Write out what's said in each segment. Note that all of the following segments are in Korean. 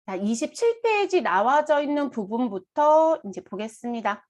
자, 27페이지 나와져 있는 부분부터 이제 보겠습니다.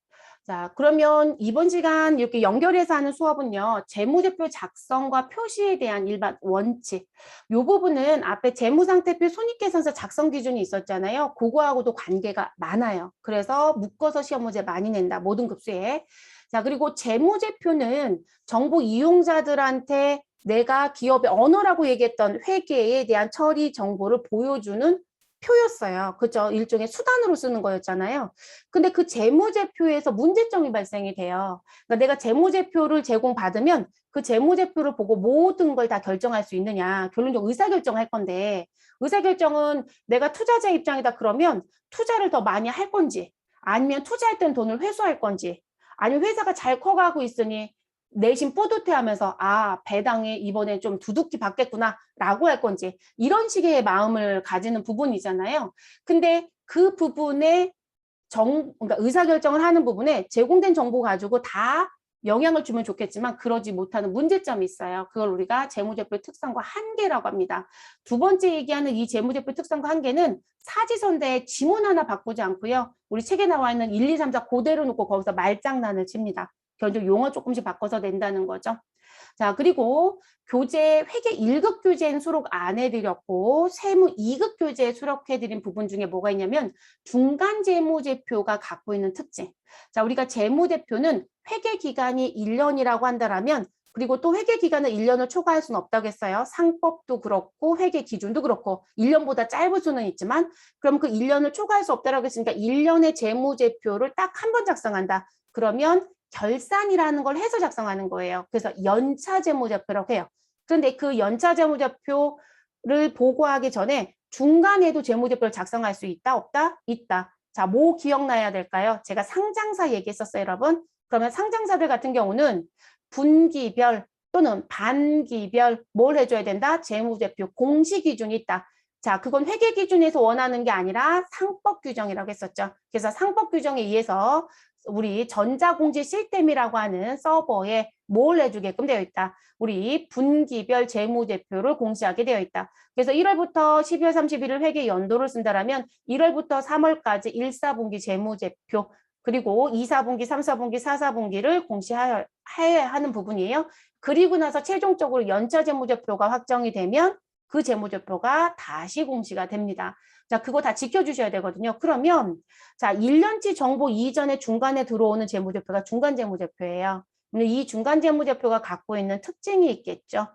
자, 그러면 이번 시간 이렇게 연결해서 하는 수업은요, 재무제표 작성과 표시에 대한 일반 원칙. 이 부분은 앞에 재무상태표 손익계산서 작성 기준이 있었잖아요. 그거하고도 관계가 많아요. 그래서 묶어서 시험 문제 많이 낸다. 모든 급수에. 자, 그리고 재무제표는 정보 이용자들한테 내가 기업의 언어라고 얘기했던 회계에 대한 처리 정보를 보여주는 표였어요. 그죠? 일종의 수단으로 쓰는 거였잖아요. 근데 그 재무제표에서 문제점이 발생이 돼요. 그러니까 내가 재무제표를 제공받으면 그 재무제표를 보고 모든 걸 다 결정할 수 있느냐. 결론적으로 의사결정할 건데 의사결정은 내가 투자자 입장이다 그러면 투자를 더 많이 할 건지 아니면 투자할 땐 돈을 회수할 건지 아니면 회사가 잘 커가고 있으니 내심 뿌듯해하면서 아 배당이 이번에 좀 두둑히 받겠구나 라고 할 건지 이런 식의 마음을 가지는 부분이잖아요. 근데 그 부분에 그러니까 의사결정을 하는 부분에 제공된 정보 가지고 다 영향을 주면 좋겠지만 그러지 못하는 문제점이 있어요. 그걸 우리가 재무제표 특성과 한계라고 합니다. 두 번째 얘기하는 이 재무제표 특성과 한계는 사지선대에 지문 하나 바꾸지 않고요. 우리 책에 나와 있는 1, 2, 3, 4 그대로 놓고 거기서 말장난을 칩니다. 결국 용어 조금씩 바꿔서 낸다는 거죠. 자, 그리고 교재 회계 1급 교재는 수록 안 해드렸고 세무 2급 교재에 수록해드린 부분 중에 뭐가 있냐면 중간 재무제표가 갖고 있는 특징. 자, 우리가 재무제표는 회계 기간이 1년이라고 한다면 그리고 또 회계 기간을 1년을 초과할 수는 없다고 했어요. 상법도 그렇고 회계 기준도 그렇고 1년보다 짧을 수는 있지만 그럼 그 1년을 초과할 수 없다고 했으니까 1년의 재무제표를 딱 한 번 작성한다. 그러면 결산이라는 걸 해서 작성하는 거예요. 그래서 연차 재무제표라고 해요. 그런데 그 연차 재무제표를 보고하기 전에 중간에도 재무제표를 작성할 수 있다? 없다? 있다. 자, 뭐 기억나야 될까요? 제가 상장사 얘기했었어요, 여러분. 그러면 상장사들 같은 경우는 분기별 또는 반기별 뭘 해줘야 된다? 재무제표 공시 기준이 있다. 자, 그건 회계 기준에서 원하는 게 아니라 상법 규정이라고 했었죠. 그래서 상법 규정에 의해서 우리 전자공지 시스템이라고 하는 서버에 뭘 해주게끔 되어 있다. 우리 분기별 재무제표를 공시하게 되어 있다. 그래서 1월부터 12월 31일 회계 연도를 쓴다라면 1월부터 3월까지 1, 4분기 재무제표 그리고 2, 4분기, 3, 4분기, 4, 4분기를 공시해야 하는 부분이에요. 그리고 나서 최종적으로 연차 재무제표가 확정이 되면 그 재무제표가 다시 공시가 됩니다. 자, 그거 다 지켜주셔야 되거든요. 그러면 자, 1년치 정보 이전에 중간에 들어오는 재무제표가 중간재무제표예요. 근데 이 중간재무제표가 갖고 있는 특징이 있겠죠.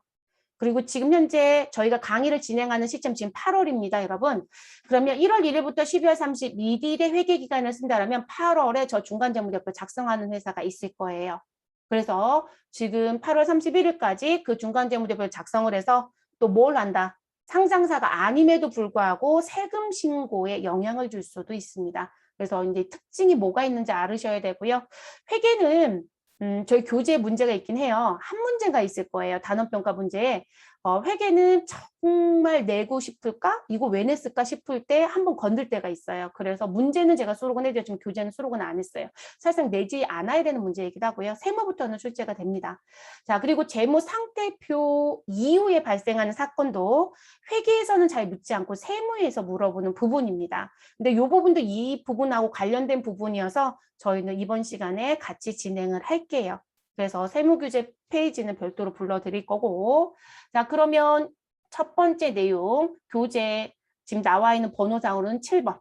그리고 지금 현재 저희가 강의를 진행하는 시점 지금 8월입니다, 여러분. 그러면 1월 1일부터 12월 31일에 회계기간을 쓴다면 8월에 저 중간재무제표 작성하는 회사가 있을 거예요. 그래서 지금 8월 31일까지 그 중간재무제표를 작성을 해서 또 뭘 한다? 상장사가 아님에도 불구하고 세금 신고에 영향을 줄 수도 있습니다. 그래서 이제 특징이 뭐가 있는지 알으셔야 되고요. 회계는 저희 교재에 문제가 있긴 해요. 한 문제가 있을 거예요. 단원평가 문제에. 회계는 정말 내고 싶을까? 이거 왜 냈을까 싶을 때 한번 건들 때가 있어요. 그래서 문제는 제가 수록은 해드렸지만 교재는 수록은 안 했어요. 사실상 내지 않아야 되는 문제이기도 하고요. 세무부터는 출제가 됩니다. 자, 그리고 재무상태표 이후에 발생하는 사건도 회계에서는 잘 묻지 않고 세무에서 물어보는 부분입니다. 근데 이 부분도 이 부분하고 관련된 부분이어서 저희는 이번 시간에 같이 진행을 할게요. 그래서 세무규제 페이지는 별도로 불러드릴 거고 자 그러면 첫 번째 내용 교재 지금 나와 있는 번호상으로는 7번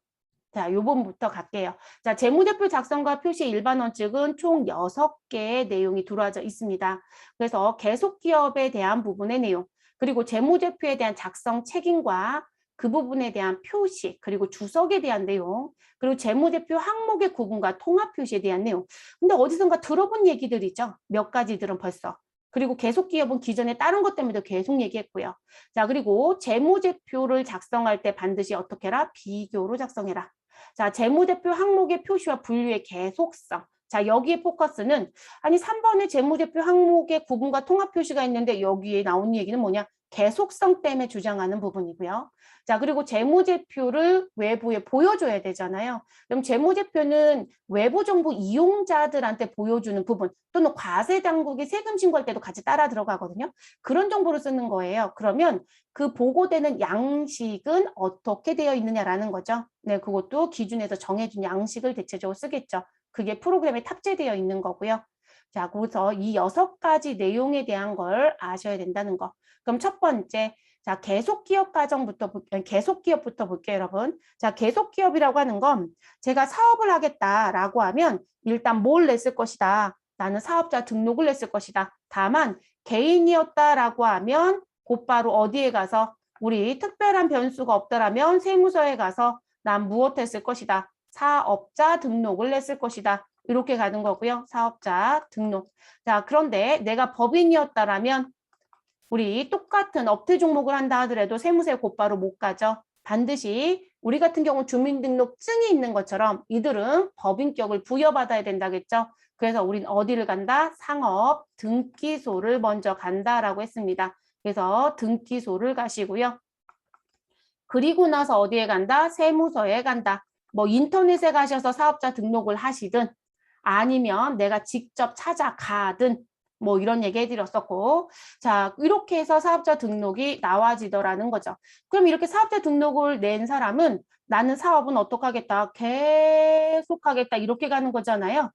자, 요 부분부터 갈게요. 자, 재무제표 작성과 표시 일반 원칙은 총 6개의 내용이 들어와져 있습니다. 그래서 계속기업에 대한 부분의 내용, 그리고 재무제표에 대한 작성 책임과 그 부분에 대한 표시, 그리고 주석에 대한 내용, 그리고 재무제표 항목의 구분과 통합 표시에 대한 내용. 근데 어디선가 들어본 얘기들이죠. 몇 가지들은 벌써. 그리고 계속기업은 기존에 다른 것 때문에도 계속 얘기했고요. 자, 그리고 재무제표를 작성할 때 반드시 어떻게 해라? 비교로 작성해라. 자, 재무제표 항목의 표시와 분류의 계속성. 자, 여기에 포커스는 아니 3번에 재무제표 항목의 구분과 통합 표시가 있는데 여기에 나온 얘기는 뭐냐? 계속성 때문에 주장하는 부분이고요. 자, 그리고 재무제표를 외부에 보여줘야 되잖아요. 그럼 재무제표는 외부 정보 이용자들한테 보여주는 부분 또는 과세당국이 세금 신고할 때도 같이 따라 들어가거든요. 그런 정보를 쓰는 거예요. 그러면 그 보고되는 양식은 어떻게 되어 있느냐라는 거죠. 네, 그것도 기준에서 정해준 양식을 대체적으로 쓰겠죠. 그게 프로그램에 탑재되어 있는 거고요. 자, 그래서 이 6가지 내용에 대한 걸 아셔야 된다는 거. 그럼 첫 번째, 자, 계속기업부터 볼게요, 여러분. 자, 계속기업이라고 하는 건 제가 사업을 하겠다라고 하면 일단 뭘 냈을 것이다. 나는 사업자 등록을 냈을 것이다. 다만 개인이었다라고 하면 곧바로 어디에 가서 우리 특별한 변수가 없더라면 세무서에 가서 난 무엇했을 것이다. 사업자 등록을 냈을 것이다. 이렇게 가는 거고요. 사업자 등록. 자, 그런데 내가 법인이었다라면 우리 똑같은 업태 종목을 한다 하더라도 세무서에 곧바로 못 가죠. 반드시 우리 같은 경우 주민등록증이 있는 것처럼 이들은 법인격을 부여받아야 된다겠죠. 그래서 우린 어디를 간다? 상업 등기소를 먼저 간다라고 했습니다. 그래서 등기소를 가시고요. 그리고 나서 어디에 간다? 세무서에 간다. 뭐 인터넷에 가셔서 사업자 등록을 하시든 아니면 내가 직접 찾아가든 뭐 이런 얘기 해드렸었고, 자, 이렇게 해서 사업자 등록이 나와지더라는 거죠. 그럼 이렇게 사업자 등록을 낸 사람은 나는 사업은 어떻게 하겠다? 계속하겠다. 이렇게 가는 거잖아요.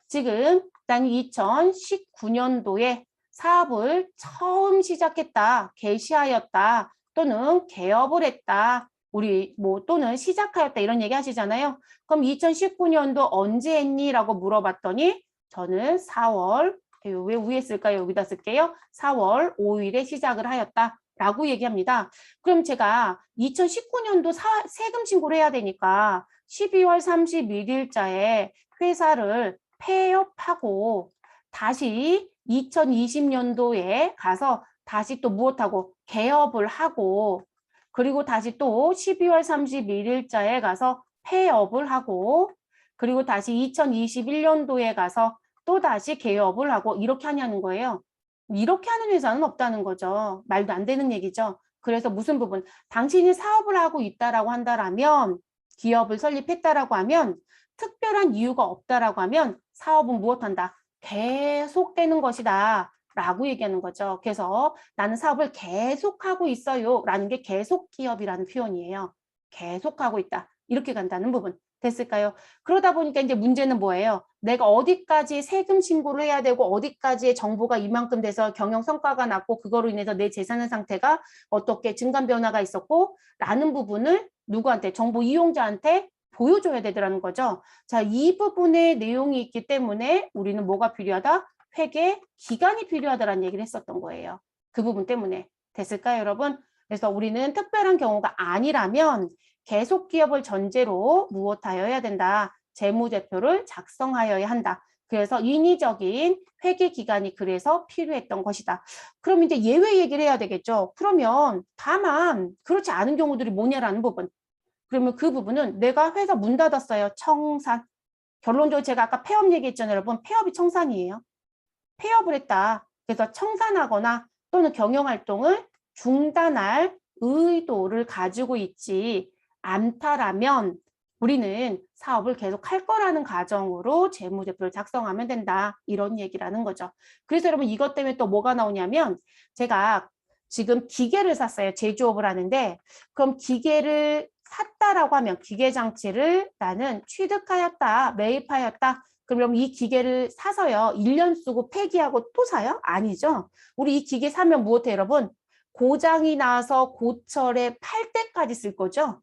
지금 난 2019년도에 사업을 처음 시작했다, 개시하였다, 또는 개업을 했다, 우리 뭐 또는 시작하였다 이런 얘기 하시잖아요. 그럼 2019년도 언제 했니? 라고 물어봤더니 저는 4월, 왜 위에 쓸까요? 여기다 쓸게요. 4월 5일에 시작을 하였다. 라고 얘기합니다. 그럼 제가 2019년도 세금 신고를 해야 되니까 12월 31일자에 회사를 폐업하고 다시 2020년도에 가서 다시 또 무엇하고 개업을 하고 그리고 다시 또 12월 31일자에 가서 폐업을 하고 그리고 다시 2021년도에 가서 또 다시 개업을 하고 이렇게 하냐는 거예요. 이렇게 하는 회사는 없다는 거죠. 말도 안 되는 얘기죠. 그래서 무슨 부분? 당신이 사업을 하고 있다라고 한다라면 기업을 설립했다라고 하면 특별한 이유가 없다라고 하면 사업은 무엇한다? 계속되는 것이다. 라고 얘기하는 거죠. 그래서 나는 사업을 계속하고 있어요. 라는 게 계속기업이라는 표현이에요. 계속하고 있다. 이렇게 간다는 부분. 됐을까요? 그러다 보니까 이제 문제는 뭐예요? 내가 어디까지 세금 신고를 해야 되고 어디까지의 정보가 이만큼 돼서 경영 성과가 났고 그거로 인해서 내 재산의 상태가 어떻게 증감 변화가 있었고 라는 부분을 누구한테? 정보 이용자한테 보여줘야 되더라는 거죠. 자, 이 부분의 내용이 있기 때문에 우리는 뭐가 필요하다? 회계 기간이 필요하다라는 얘기를 했었던 거예요. 그 부분 때문에. 됐을까요, 여러분? 그래서 우리는 특별한 경우가 아니라면 계속 기업을 전제로 무엇하여야 된다? 재무제표를 작성하여야 한다. 그래서 인위적인 회계 기간이 그래서 필요했던 것이다. 그럼 이제 예외 얘기를 해야 되겠죠. 그러면 다만 그렇지 않은 경우들이 뭐냐라는 부분. 그러면 그 부분은 내가 회사 문 닫았어요. 청산. 결론적으로 제가 아까 폐업 얘기했잖아요. 여러분. 폐업이 청산이에요. 폐업을 했다. 그래서 청산하거나 또는 경영활동을 중단할 의도를 가지고 있지 않다라면 우리는 사업을 계속 할 거라는 가정으로 재무제표를 작성하면 된다. 이런 얘기라는 거죠. 그래서 여러분 이것 때문에 또 뭐가 나오냐면 제가 지금 기계를 샀어요. 제조업을 하는데 그럼 기계를 샀다라고 하면 기계장치를 나는 취득하였다, 매입하였다. 그럼 이 기계를 사서요. 1년 쓰고 폐기하고 또 사요? 아니죠. 우리 이 기계 사면 무엇해 여러분? 고장이 나서 고철에 팔 때까지 쓸 거죠.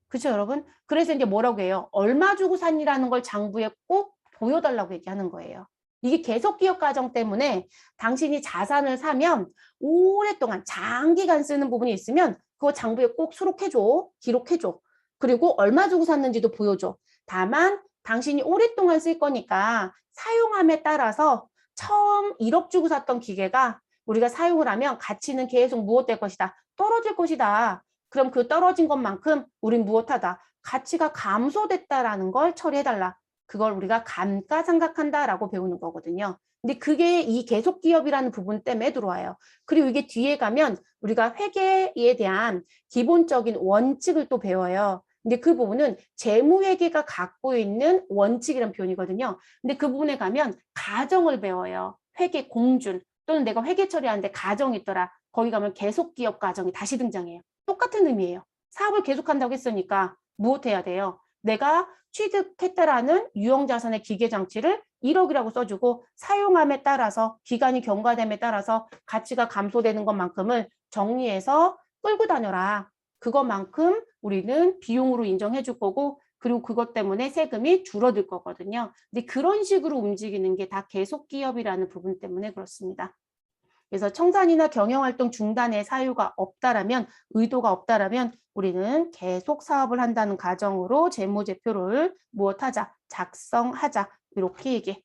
그렇죠 여러분? 그래서 이제 뭐라고 해요? 얼마 주고 샀니라는 걸 장부에 꼭 보여달라고 얘기하는 거예요. 이게 계속 기업 과정 때문에 당신이 자산을 사면 오랫동안 장기간 쓰는 부분이 있으면 그거 장부에 꼭 수록해줘. 기록해줘. 그리고 얼마 주고 샀는지도 보여줘. 다만 당신이 오랫동안 쓸 거니까 사용함에 따라서 처음 1억 주고 샀던 기계가 우리가 사용을 하면 가치는 계속 무엇될 것이다? 떨어질 것이다. 그럼 그 떨어진 것만큼 우린 무엇하다? 가치가 감소됐다라는 걸 처리해달라. 그걸 우리가 감가상각한다라고 배우는 거거든요. 근데 그게 이 계속기업이라는 부분 때문에 들어와요. 그리고 이게 뒤에 가면 우리가 회계에 대한 기본적인 원칙을 또 배워요. 근데 그 부분은 재무회계가 갖고 있는 원칙이라는 표현이거든요. 근데 그 부분에 가면 가정을 배워요. 회계 공준 또는 내가 회계 처리하는데 가정이 있더라. 거기 가면 계속기업 가정이 다시 등장해요. 똑같은 의미예요. 사업을 계속한다고 했으니까 무엇 해야 돼요? 내가 취득했다라는 유형자산의 기계장치를 1억이라고 써주고 사용함에 따라서 기간이 경과됨에 따라서 가치가 감소되는 것만큼을 정리해서 끌고 다녀라. 그것만큼 우리는 비용으로 인정해 줄 거고 그리고 그것 때문에 세금이 줄어들 거거든요. 근데 그런 식으로 움직이는 게 다 계속기업이라는 부분 때문에 그렇습니다. 그래서 청산이나 경영활동 중단의 사유가 없다라면 의도가 없다라면 우리는 계속 사업을 한다는 가정으로 재무제표를 무엇하자? 작성하자. 이렇게 얘기해.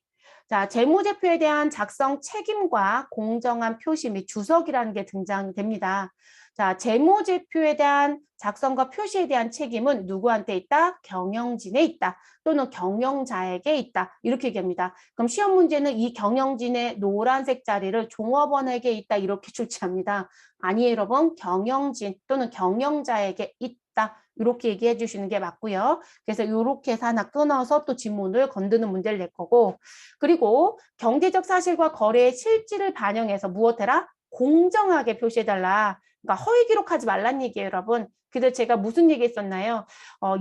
자, 재무제표에 대한 작성 책임과 공정한 표시 및 주석이라는 게 등장됩니다. 자, 재무제표에 대한 작성과 표시에 대한 책임은 누구한테 있다? 경영진에 있다. 또는 경영자에게 있다. 이렇게 얘기합니다. 그럼 시험 문제는 이 경영진의 노란색 자리를 종업원에게 있다. 이렇게 출제합니다. 아니에요, 여러분. 경영진 또는 경영자에게 있다. 이렇게 얘기해 주시는 게 맞고요. 그래서 이렇게 해서 하나 끊어서 또 지문을 건드는 문제를 낼 거고 그리고 경제적 사실과 거래의 실질을 반영해서 무엇해라? 공정하게 표시해달라. 그러니까 허위 기록하지 말란 얘기예요, 여러분. 그래서 제가 무슨 얘기 했었나요?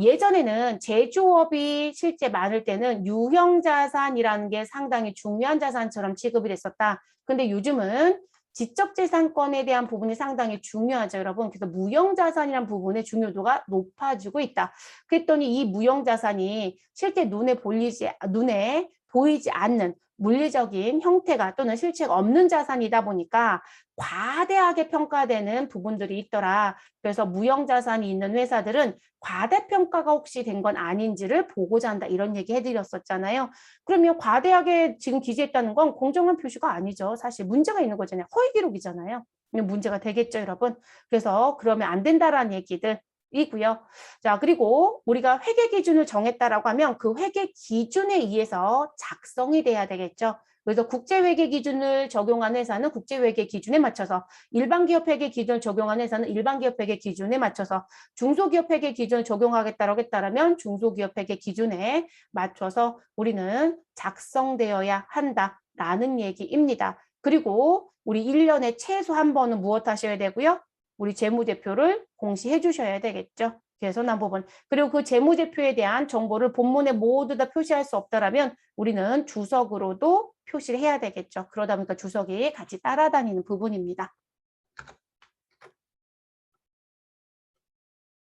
예전에는 제조업이 실제 많을 때는 유형자산이라는 게 상당히 중요한 자산처럼 취급이 됐었다. 근데 요즘은 지적재산권에 대한 부분이 상당히 중요하죠, 여러분. 그래서 무형자산이라는 부분의 중요도가 높아지고 있다. 그랬더니 이 무형자산이 실제 눈에 보이지 않는 물리적인 형태가 또는 실체가 없는 자산이다 보니까 과대하게 평가되는 부분들이 있더라. 그래서 무형자산이 있는 회사들은 과대평가가 혹시 된 건 아닌지를 보고자 한다. 이런 얘기 해드렸었잖아요. 그러면 과대하게 지금 기재했다는 건 공정한 표시가 아니죠. 사실 문제가 있는 거잖아요. 허위 기록이잖아요. 문제가 되겠죠, 여러분. 그래서 그러면 안 된다라는 얘기들 이고요. 자, 그리고 우리가 회계 기준을 정했다라고 하면 그 회계 기준에 의해서 작성이 돼야 되겠죠. 그래서 국제회계 기준을 적용한 회사는 국제회계 기준에 맞춰서 일반기업 회계 기준을 적용한 회사는 일반기업 회계 기준에 맞춰서 중소기업 회계 기준을 적용하겠다라고 했다면 중소기업 회계 기준에 맞춰서 우리는 작성되어야 한다라는 얘기입니다. 그리고 우리 1년에 최소 한 번은 무엇 하셔야 되고요? 우리 재무제표를 공시해 주셔야 되겠죠. 개선한 부분. 그리고 그 재무제표에 대한 정보를 본문에 모두 다 표시할 수 없다라면 우리는 주석으로도 표시를 해야 되겠죠. 그러다 보니까 주석이 같이 따라다니는 부분입니다.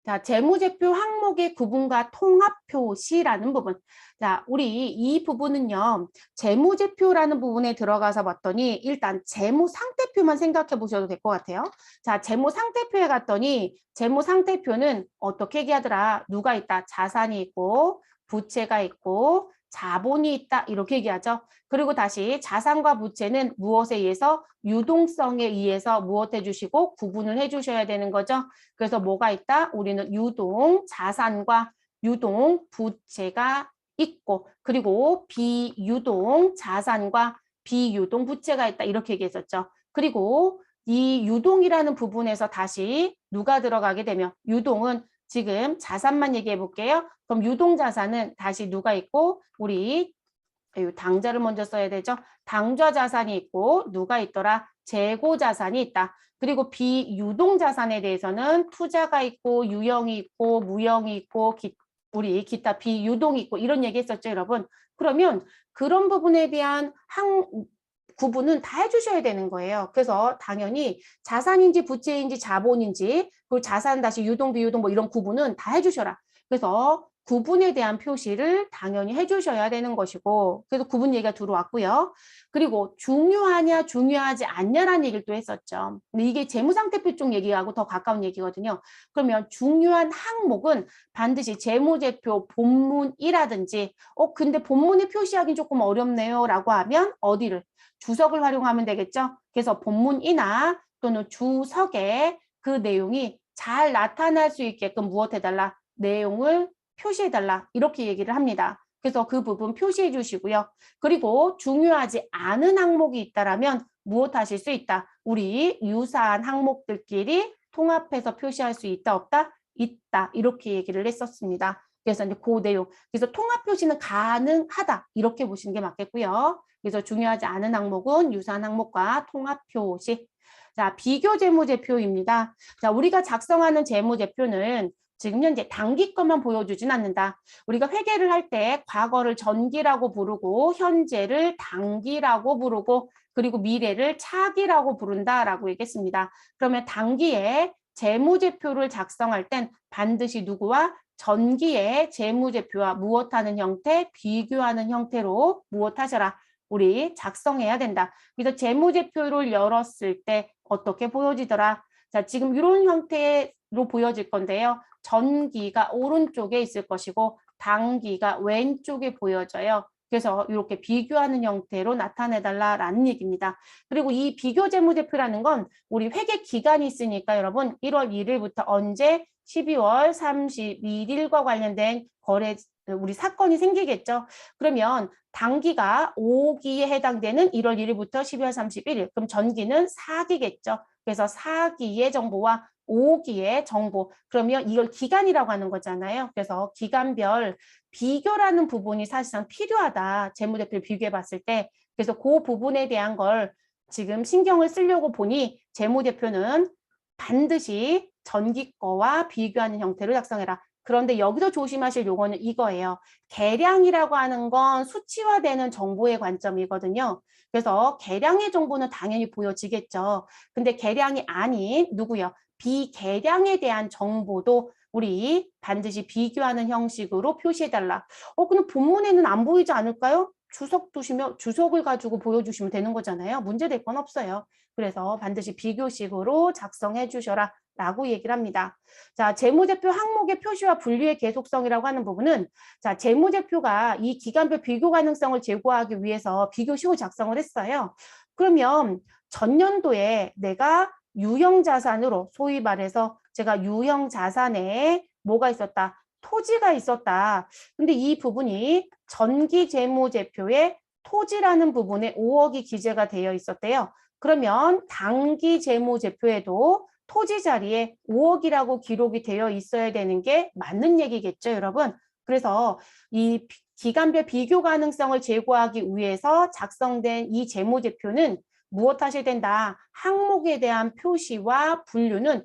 자, 재무제표 항목의 구분과 통합 표시라는 부분. 자, 우리 이 부분은요, 재무제표라는 부분에 들어가서 봤더니 일단 재무상태표만 생각해 보셔도 될 것 같아요. 자, 재무상태표에 갔더니 재무상태표는 어떻게 얘기하더라? 누가 있다? 자산이 있고, 부채가 있고, 자본이 있다. 이렇게 얘기하죠. 그리고 다시 자산과 부채는 무엇에 의해서? 유동성에 의해서 무엇 해주시고 구분을 해주셔야 되는 거죠. 그래서 뭐가 있다? 우리는 유동 자산과 유동 부채가 있고 그리고 비유동 자산과 비유동 부채가 있다. 이렇게 얘기했었죠. 그리고 이 유동이라는 부분에서 다시 누가 들어가게 되면 유동은 지금 자산만 얘기해 볼게요. 그럼 유동 자산은 다시 누가 있고 우리 당좌를 먼저 써야 되죠. 당좌 자산이 있고 누가 있더라? 재고 자산이 있다. 그리고 비유동 자산에 대해서는 투자가 있고 유형이 있고 무형이 있고 우리 기타 비유동이 있고 이런 얘기 했었죠, 여러분. 그러면 그런 부분에 대한 구분은 다 해주셔야 되는 거예요. 그래서 당연히 자산인지 부채인지 자본인지 그리고 자산 다시 유동 비유동 뭐 이런 구분은 다 해주셔라. 그래서 구분에 대한 표시를 당연히 해주셔야 되는 것이고 그래서 구분 얘기가 들어왔고요. 그리고 중요하냐 중요하지 않냐라는 얘기를 또 했었죠. 근데 이게 재무상태표 쪽 얘기하고 더 가까운 얘기거든요. 그러면 중요한 항목은 반드시 재무제표 본문이라든지 근데 본문에 표시하기 조금 어렵네요 라고 하면 어디를? 주석을 활용하면 되겠죠. 그래서 본문이나 또는 주석에 그 내용이 잘 나타날 수 있게끔 무엇 해달라? 내용을 표시해달라. 이렇게 얘기를 합니다. 그래서 그 부분 표시해 주시고요. 그리고 중요하지 않은 항목이 있다라면 무엇 하실 수 있다? 우리 유사한 항목들끼리 통합해서 표시할 수 있다, 없다? 있다. 이렇게 얘기를 했었습니다. 그래서 이제 그 내용. 그래서 통합 표시는 가능하다. 이렇게 보시는 게 맞겠고요. 그래서 중요하지 않은 항목은 유사한 항목과 통합 표시. 자, 비교 재무제표입니다. 자, 우리가 작성하는 재무제표는 지금 현재 단기 것만 보여주진 않는다. 우리가 회계를 할 때 과거를 전기라고 부르고 현재를 단기라고 부르고 그리고 미래를 차기라고 부른다라고 얘기했습니다. 그러면 단기에 재무제표를 작성할 땐 반드시 누구와 전기의 재무제표와 무엇하는 형태, 비교하는 형태로 무엇하셔라. 우리 작성해야 된다. 그래서 재무제표를 열었을 때 어떻게 보여지더라? 자, 지금 이런 형태로 보여질 건데요. 전기가 오른쪽에 있을 것이고 단기가 왼쪽에 보여져요. 그래서 이렇게 비교하는 형태로 나타내달라라는 얘기입니다. 그리고 이 비교 재무제표라는 건 우리 회계 기간이 있으니까 여러분 1월 1일부터 언제 12월 31일과 관련된 거래 우리 사건이 생기겠죠. 그러면 단기가 5기에 해당되는 1월 1일부터 12월 31일. 그럼 전기는 4기겠죠. 그래서 4기의 정보와 5기의 정보. 그러면 이걸 기간이라고 하는 거잖아요. 그래서 기간별 비교라는 부분이 사실상 필요하다. 재무제표를 비교해 봤을 때. 그래서 그 부분에 대한 걸 지금 신경을 쓰려고 보니 재무제표는 반드시 전기 거와 비교하는 형태로 작성해라. 그런데 여기서 조심하실 요거는 이거예요. 계량이라고 하는 건 수치화되는 정보의 관점이거든요. 그래서 계량의 정보는 당연히 보여지겠죠. 근데 계량이 아닌 누구요? 비계량에 대한 정보도 우리 반드시 비교하는 형식으로 표시해달라. 그럼 본문에는 안 보이지 않을까요? 주석 두시면 주석을 가지고 보여주시면 되는 거잖아요. 문제될 건 없어요. 그래서 반드시 비교식으로 작성해 주셔라 라고 얘기를 합니다. 자, 재무제표 항목의 표시와 분류의 계속성이라고 하는 부분은 자, 재무제표가 이 기간별 비교 가능성을 제고하기 위해서 비교식을 작성을 했어요. 그러면 전년도에 내가 유형자산으로 소위 말해서 제가 유형자산에 뭐가 있었다? 토지가 있었다. 근데 이 부분이 전기재무제표에 토지라는 부분에 5억이 기재가 되어 있었대요. 그러면 단기재무제표에도 토지 자리에 5억이라고 기록이 되어 있어야 되는 게 맞는 얘기겠죠, 여러분? 그래서 이 기간별 비교 가능성을 제고하기 위해서 작성된 이 재무제표는 무엇 하셔야 된다? 항목에 대한 표시와 분류는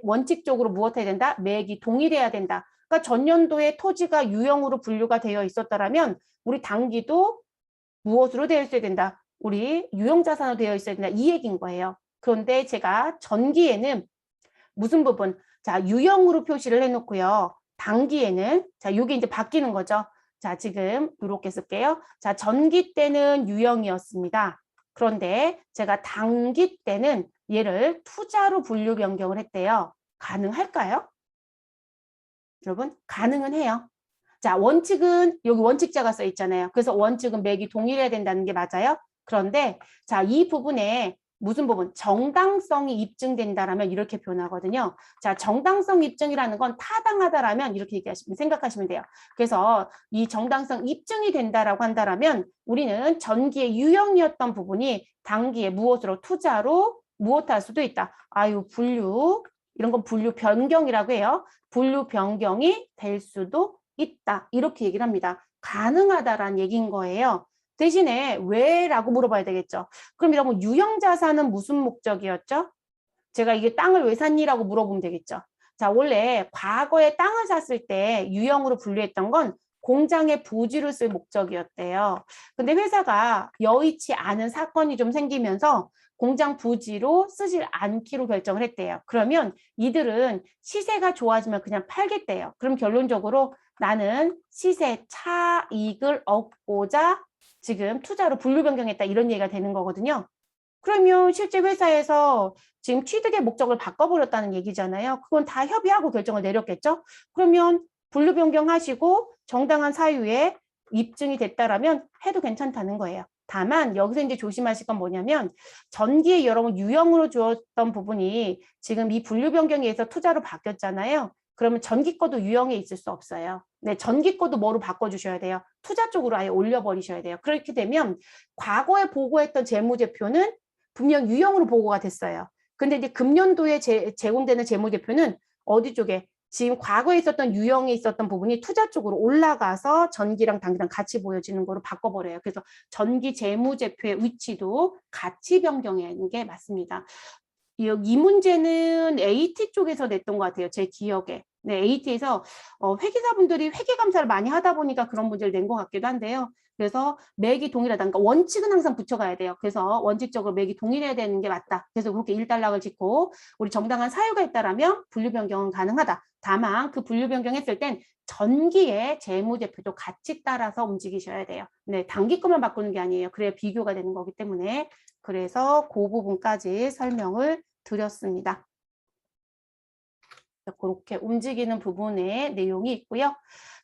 원칙적으로 무엇 해야 된다? 매기 동일해야 된다. 그러니까 전년도에 토지가 유형으로 분류가 되어 있었다라면 우리 단기도 무엇으로 되어 있어야 된다? 우리 유형자산으로 되어 있어야 된다. 이 얘기인 거예요. 그런데 제가 전기에는 무슨 부분? 자, 유형으로 표시를 해놓고요. 단기에는 자, 이게 이제 바뀌는 거죠. 자, 지금 이렇게 쓸게요. 자, 전기 때는 유형이었습니다. 그런데 제가 단기 때는 얘를 투자로 분류 변경을 했대요. 가능할까요? 여러분, 가능은 해요. 자, 원칙은 여기 원칙자가 써 있잖아요. 그래서 원칙은 매기 동일해야 된다는 게 맞아요. 그런데 자, 이 부분에 무슨 부분? 정당성이 입증된다라면 이렇게 표현하거든요. 자, 정당성 입증이라는 건 타당하다라면 이렇게 생각하시면 돼요. 그래서 이 정당성 입증이 된다라고 한다라면 우리는 전기의 유형이었던 부분이 단기에 무엇으로 투자로 무엇할 수도 있다. 아유, 분류 이런 건 분류 변경이라고 해요. 분류 변경이 될 수도 있다. 이렇게 얘기를 합니다. 가능하다라는 얘기인 거예요. 대신에 왜라고 물어봐야 되겠죠. 그럼 여러분 유형자산은 무슨 목적이었죠? 제가 이게 땅을 왜 샀니라고 물어보면 되겠죠. 자, 원래 과거에 땅을 샀을 때 유형으로 분류했던 건 공장의 부지를 쓸 목적이었대요. 근데 회사가 여의치 않은 사건이 좀 생기면서 공장 부지로 쓰질 않기로 결정을 했대요. 그러면 이들은 시세가 좋아지면 그냥 팔겠대요. 그럼 결론적으로 나는 시세 차익을 얻고자 지금 투자로 분류 변경했다 이런 얘기가 되는 거거든요. 그러면 실제 회사에서 지금 취득의 목적을 바꿔버렸다는 얘기잖아요. 그건 다 협의하고 결정을 내렸겠죠. 그러면 분류 변경하시고 정당한 사유에 입증이 됐다라면 해도 괜찮다는 거예요. 다만 여기서 이제 조심하실 건 뭐냐면 전기에 여러분 유형으로 주었던 부분이 지금 이 분류 변경에 의해서 투자로 바뀌었잖아요. 그러면 전기권도 유형에 있을 수 없어요. 네, 전기권도 뭐로 바꿔주셔야 돼요? 투자 쪽으로 아예 올려버리셔야 돼요. 그렇게 되면 과거에 보고했던 재무제표는 분명 유형으로 보고가 됐어요. 근데 이제 금년도에 제공되는 재무제표는 어디 쪽에 지금 과거에 있었던 유형에 있었던 부분이 투자 쪽으로 올라가서 전기랑 당기랑 같이 보여지는 거로 바꿔버려요. 그래서 전기 재무제표의 위치도 같이 변경하는 게 맞습니다. 이 문제는 AT 쪽에서 냈던 것 같아요. 제 기억에. 네, AT에서 회계사분들이 회계감사를 많이 하다 보니까 그런 문제를 낸 것 같기도 한데요. 그래서 매기 동일하다. 그러니까 원칙은 항상 붙여가야 돼요. 그래서 원칙적으로 매기 동일해야 되는 게 맞다. 그래서 그렇게 일단락을 짓고 우리 정당한 사유가 있다라면 분류 변경은 가능하다. 다만 그 분류 변경했을 땐 전기의 재무제표도 같이 따라서 움직이셔야 돼요. 네, 단기권만 바꾸는 게 아니에요. 그래야 비교가 되는 거기 때문에 그래서 그 부분까지 설명을 드렸습니다. 그렇게 움직이는 부분의 내용이 있고요.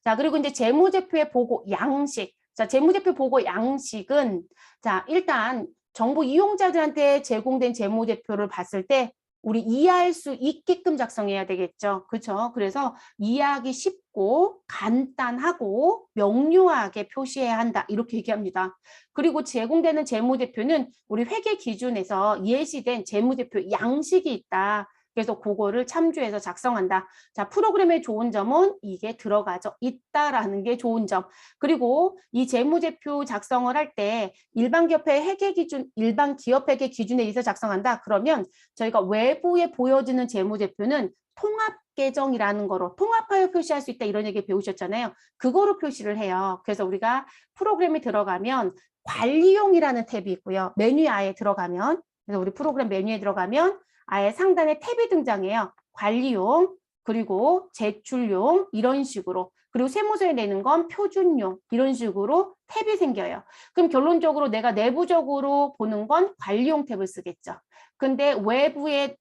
자, 그리고 이제 재무제표의 보고 양식. 자, 재무제표 보고 양식은 자, 일단 정부 이용자들한테 제공된 재무제표를 봤을 때 우리 이해할 수 있게끔 작성해야 되겠죠. 그렇죠? 그래서 이해하기 쉽고 간단하고 명료하게 표시해야 한다. 이렇게 얘기합니다. 그리고 제공되는 재무제표는 우리 회계 기준에서 예시된 재무제표 양식이 있다. 그래서 그거를 참조해서 작성한다. 자, 프로그램의 좋은 점은 이게 들어가져 있다라는 게 좋은 점. 그리고 이 재무제표 작성을 할 때 일반 기업회 회계 기준, 일반 기업 회계 기준에 의해서 작성한다. 그러면 저희가 외부에 보여지는 재무제표는 통합 계정이라는 거로 통합하여 표시할 수 있다 이런 얘기 배우셨잖아요. 그거로 표시를 해요. 그래서 우리가 프로그램에 들어가면 관리용이라는 탭이 있고요. 메뉴에 아예 들어가면 그래서 우리 프로그램 메뉴에 들어가면 아예 상단에 탭이 등장해요. 관리용, 그리고 제출용 이런 식으로. 그리고 세무서에 내는 건 표준용 이런 식으로 탭이 생겨요. 그럼 결론적으로 내가 내부적으로 보는 건 관리용 탭을 쓰겠죠. 근데 외부에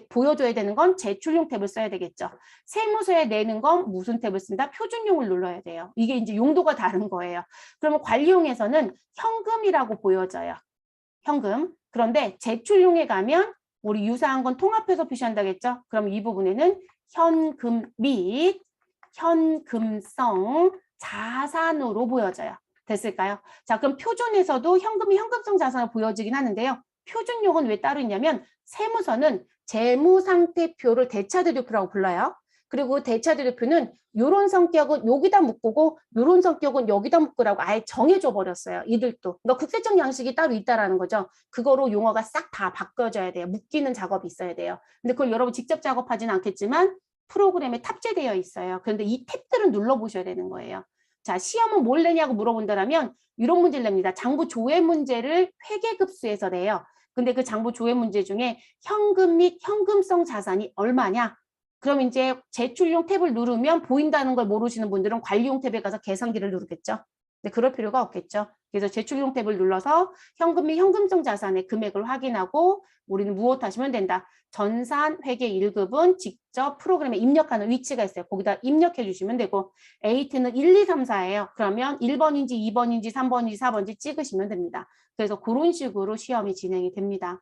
보여줘야 되는 건 제출용 탭을 써야 되겠죠. 세무서에 내는 건 무슨 탭을 쓴다? 표준용을 눌러야 돼요. 이게 이제 용도가 다른 거예요. 그러면 관리용에서는 현금이라고 보여져요. 현금. 그런데 제출용에 가면 우리 유사한 건 통합해서 표시한다겠죠? 그럼 이 부분에는 현금 및 현금성 자산으로 보여져요. 됐을까요? 자, 그럼 표준에서도 현금이 현금성 자산으로 보여지긴 하는데요. 표준용은 왜 따로 있냐면 세무서는 재무상태표를 대차대조표라고 불러요. 그리고 대차대조표는 이런 성격은 여기다 묶고 이런 성격은 여기다 묶으라고 아예 정해줘 버렸어요. 이들도. 그러니까 국세청 양식이 따로 있다라는 거죠. 그거로 용어가 싹 다 바꿔줘야 돼요. 묶이는 작업이 있어야 돼요. 근데 그걸 여러분 직접 작업하지는 않겠지만 프로그램에 탑재되어 있어요. 그런데 이 탭들은 눌러보셔야 되는 거예요. 자, 시험은 뭘 내냐고 물어본다면 이런 문제를 냅니다. 장부 조회 문제를 회계급수에서 내요. 근데 그 장부 조회 문제 중에 현금 및 현금성 자산이 얼마냐? 그럼 이제 제출용 탭을 누르면 보인다는 걸 모르시는 분들은 관리용 탭에 가서 계산기를 누르겠죠. 근데 그럴 필요가 없겠죠. 그래서 제출용 탭을 눌러서 현금 및 현금성 자산의 금액을 확인하고 우리는 무엇하시면 된다. 전산 회계 1급은 직접 프로그램에 입력하는 위치가 있어요. 거기다 입력해 주시면 되고 AT는 1, 2, 3, 4예요. 그러면 1번인지 2번인지 3번인지 4번인지 찍으시면 됩니다. 그래서 그런 식으로 시험이 진행이 됩니다.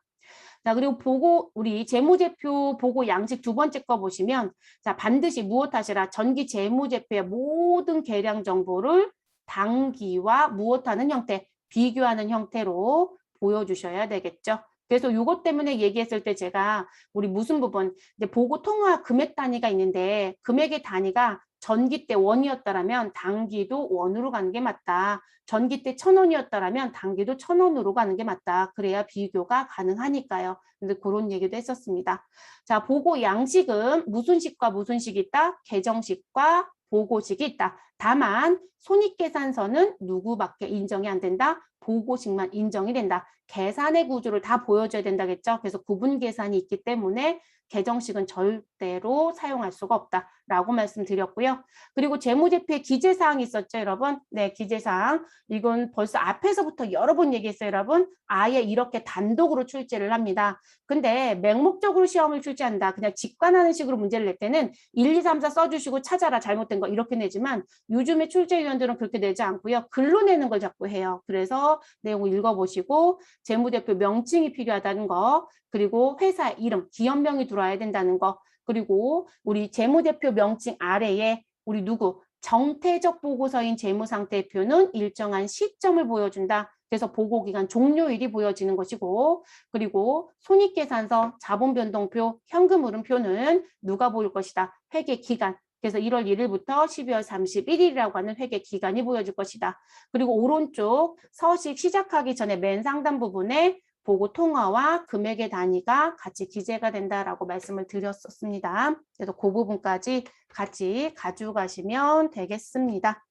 자, 그리고 보고, 우리 재무제표 보고 양식 두 번째 거 보시면, 자, 반드시 무엇하시라. 전기 재무제표의 모든 계량 정보를 당기와 무엇하는 형태, 비교하는 형태로 보여주셔야 되겠죠. 그래서 이것 때문에 얘기했을 때 제가 우리 무슨 부분, 이제 보고 통화 금액 단위가 있는데 금액의 단위가 전기 때 원이었다라면 당기도 원으로 가는 게 맞다. 전기 때 1,000원이었다라면 당기도 1,000원으로 가는 게 맞다. 그래야 비교가 가능하니까요. 근데 그런 얘기도 했었습니다. 자, 보고 양식은 무슨 식과 무슨 식이 있다? 계정식과 보고식이 있다. 다만 손익계산서는 누구밖에 인정이 안 된다? 보고식만 인정이 된다. 계산의 구조를 다 보여줘야 된다겠죠. 그래서 구분 계산이 있기 때문에 계정식은 절대로 사용할 수가 없다라고 말씀드렸고요. 그리고 재무제표에 기재사항이 있었죠, 여러분? 네, 기재사항. 이건 벌써 앞에서부터 여러 번 얘기했어요, 여러분. 아예 이렇게 단독으로 출제를 합니다. 근데 맹목적으로 시험을 출제한다. 그냥 직관하는 식으로 문제를 낼 때는 1, 2, 3, 4 써주시고 찾아라, 잘못된 거 이렇게 내지만 요즘에 출제위원들은 그렇게 내지 않고요. 글로 내는 걸 자꾸 해요. 그래서 내용을 읽어보시고 재무제표 명칭이 필요하다는 거, 그리고 회사 이름, 기업명이 들어와야 된다는 거, 그리고 우리 재무제표 명칭 아래에 우리 누구? 정태적 보고서인 재무상태표는 일정한 시점을 보여준다. 그래서 보고기간 종료일이 보여지는 것이고, 그리고 손익계산서, 자본변동표, 현금흐름표는 누가 보일 것이다? 회계기간. 그래서 1월 1일부터 12월 31일이라고 하는 회계기간이 보여질 것이다. 그리고 오른쪽 서식 시작하기 전에 맨 상단 부분에 보고 통화와 금액의 단위가 같이 기재가 된다라고 말씀을 드렸었습니다. 그래서 그 부분까지 같이 가져가시면 되겠습니다.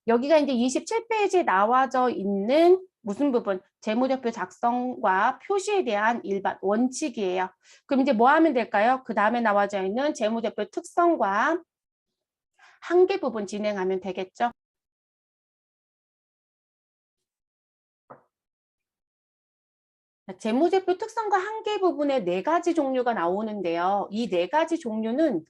여기가 이제 27페이지에 나와져 있는 무슨 부분? 재무제표 작성과 표시에 대한 일반 원칙이에요. 그럼 이제 뭐 하면 될까요? 그 다음에 나와져 있는 재무제표 특성과 한계 부분 진행하면 되겠죠. 재무제표 특성과 한계 부분에 4가지 종류가 나오는데요. 이 4가지 종류는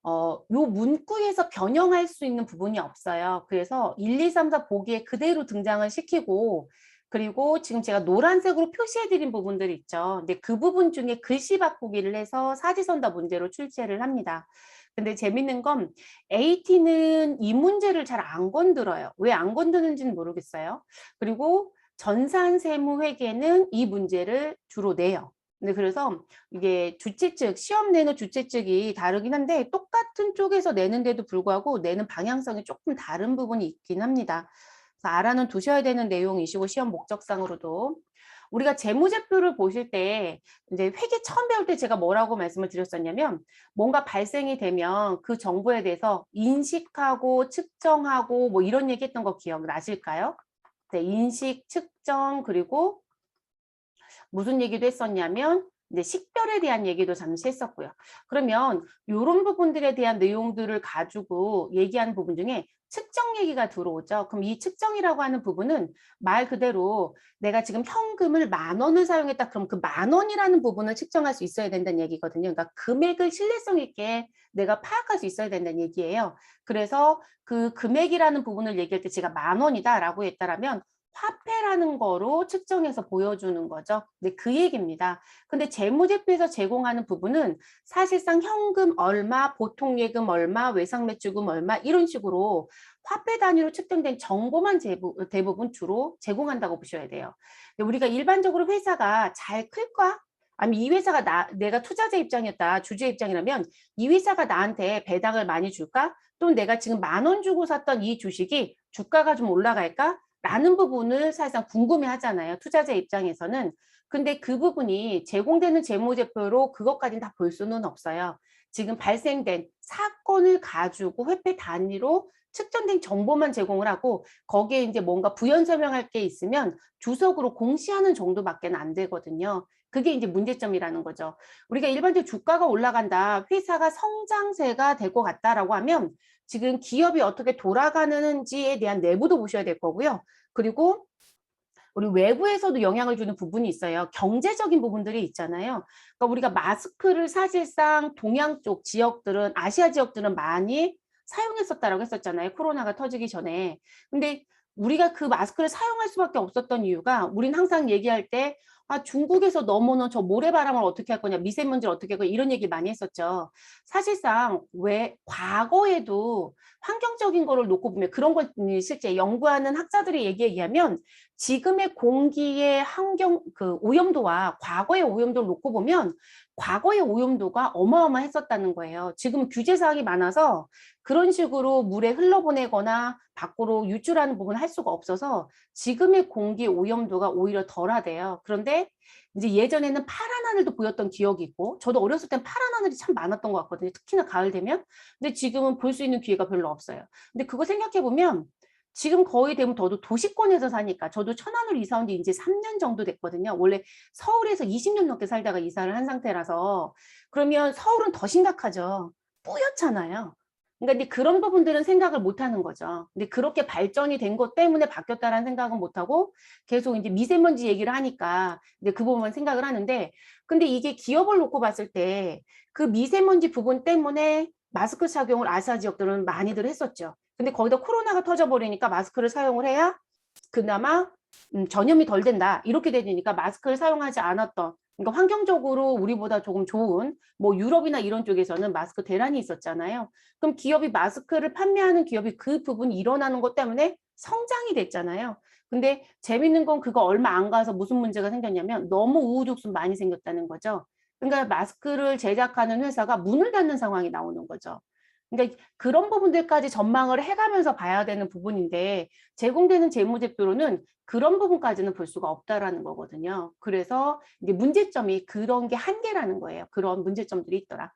요 문구에서 변형할 수 있는 부분이 없어요. 그래서 1, 2, 3, 4 보기에 그대로 등장을 시키고, 그리고 지금 제가 노란색으로 표시해드린 부분들 있죠. 근데 그 부분 중에 글씨 바꾸기를 해서 사지선다 문제로 출제를 합니다. 근데 재밌는 건 AT는 이 문제를 잘 안 건드려요. 왜 안 건드는지는 모르겠어요. 그리고 전산세무회계는 이 문제를 주로 내요. 근데 그래서 이게 주최 측, 시험 내는 주최 측이 다르긴 한데 똑같은 쪽에서 내는데도 불구하고 내는 방향성이 조금 다른 부분이 있긴 합니다. 그래서 알아는 두셔야 되는 내용이시고 시험 목적상으로도. 우리가 재무제표를 보실 때 이제 회계 처음 배울 때 제가 뭐라고 말씀을 드렸었냐면 뭔가 발생이 되면 그 정보에 대해서 인식하고 측정하고 뭐 이런 얘기 했던 거 기억나실까요? 네, 인식, 측정, 그리고 무슨 얘기도 했었냐면 이제 식별에 대한 얘기도 잠시 했었고요. 그러면 이런 부분들에 대한 내용들을 가지고 얘기하는 부분 중에 측정 얘기가 들어오죠. 그럼 이 측정이라고 하는 부분은 말 그대로 내가 지금 현금을 10,000원을 사용했다. 그럼 그 10,000원이라는 부분을 측정할 수 있어야 된다는 얘기거든요. 그러니까 금액을 신뢰성 있게 내가 파악할 수 있어야 된다는 얘기예요. 그래서 그 금액이라는 부분을 얘기할 때 제가 10,000원이다라고 했다라면 화폐라는 거로 측정해서 보여주는 거죠. 네, 그 얘기입니다. 근데 재무제표에서 제공하는 부분은 사실상 현금 얼마, 보통예금 얼마, 외상매출금 얼마 이런 식으로 화폐 단위로 측정된 정보만 대부분 주로 제공한다고 보셔야 돼요. 근데 우리가 일반적으로 회사가 잘 클까? 아니면 이 회사가 내가 투자자 입장이었다, 주주 입장이라면 이 회사가 나한테 배당을 많이 줄까? 또는 내가 지금 10,000원 주고 샀던 이 주식이 주가가 좀 올라갈까? 라는 부분을 사실상 궁금해 하잖아요. 투자자 입장에서는. 근데 그 부분이 제공되는 재무제표로 그것까지는 다 볼 수는 없어요. 지금 발생된 사건을 가지고 회폐 단위로 측정된 정보만 제공을 하고 거기에 이제 뭔가 부연 설명할 게 있으면 주석으로 공시하는 정도밖에 안 되거든요. 그게 이제 문제점이라는 거죠. 우리가 일반적으로 주가가 올라간다, 회사가 성장세가 될 것 같다라고 하면 지금 기업이 어떻게 돌아가는지에 대한 내부도 보셔야 될 거고요. 그리고 우리 외부에서도 영향을 주는 부분이 있어요. 경제적인 부분들이 있잖아요. 그러니까 우리가 마스크를 사실상 동양 쪽 지역들은, 아시아 지역들은 많이 사용했었다라고 했었잖아요. 코로나가 터지기 전에. 근데 우리가 그 마스크를 사용할 수밖에 없었던 이유가 우린 항상 얘기할 때 아, 중국에서 넘어오는 저 모래바람을 어떻게 할 거냐, 미세먼지를 어떻게 할 거냐 이런 얘기 많이 했었죠. 사실상 왜 과거에도 환경적인 거를 놓고 보면 그런 걸 실제 연구하는 학자들의 얘기에 의하면 지금의 공기의 환경 그 오염도와 과거의 오염도를 놓고 보면 과거의 오염도가 어마어마했었다는 거예요. 지금 규제 사항이 많아서 그런 식으로 물에 흘러보내거나 밖으로 유출하는 부분을 할 수가 없어서 지금의 공기 오염도가 오히려 덜하대요. 그런데 이제 예전에는 파란 하늘도 보였던 기억이 있고 저도 어렸을 땐 파란 하늘이 참 많았던 것 같거든요. 특히나 가을 되면. 근데 지금은 볼 수 있는 기회가 별로 없어요. 근데 그거 생각해 보면 지금 거의 되면 저도 도시권에서 사니까 저도 천안으로 이사 온 지 이제 3년 정도 됐거든요. 원래 서울에서 20년 넘게 살다가 이사를 한 상태라서 그러면 서울은 더 심각하죠. 뿌옇잖아요. 그러니까 근데 그런 부분들은 생각을 못 하는 거죠. 근데 그렇게 발전이 된 것 때문에 바뀌었다라는 생각은 못 하고 계속 이제 미세먼지 얘기를 하니까 이제 그 부분만 생각을 하는데 근데 이게 기업을 놓고 봤을 때 그 미세먼지 부분 때문에 마스크 착용을 아시아 지역들은 많이들 했었죠. 근데 거기다 코로나가 터져버리니까 마스크를 사용을 해야 그나마 전염이 덜 된다. 이렇게 되니까 마스크를 사용하지 않았던 그러니까 환경적으로 우리보다 조금 좋은 뭐 유럽이나 이런 쪽에서는 마스크 대란이 있었잖아요. 그럼 기업이 마스크를 판매하는 기업이 그 부분이 일어나는 것 때문에 성장이 됐잖아요. 근데 재밌는 건 그거 얼마 안 가서 무슨 문제가 생겼냐면 너무 우후죽순 많이 생겼다는 거죠. 그러니까 마스크를 제작하는 회사가 문을 닫는 상황이 나오는 거죠. 그러니까 그런 부분들까지 전망을 해가면서 봐야 되는 부분인데 제공되는 재무제표로는 그런 부분까지는 볼 수가 없다라는 거거든요. 그래서 이제 문제점이 그런 게 한계라는 거예요. 그런 문제점들이 있더라.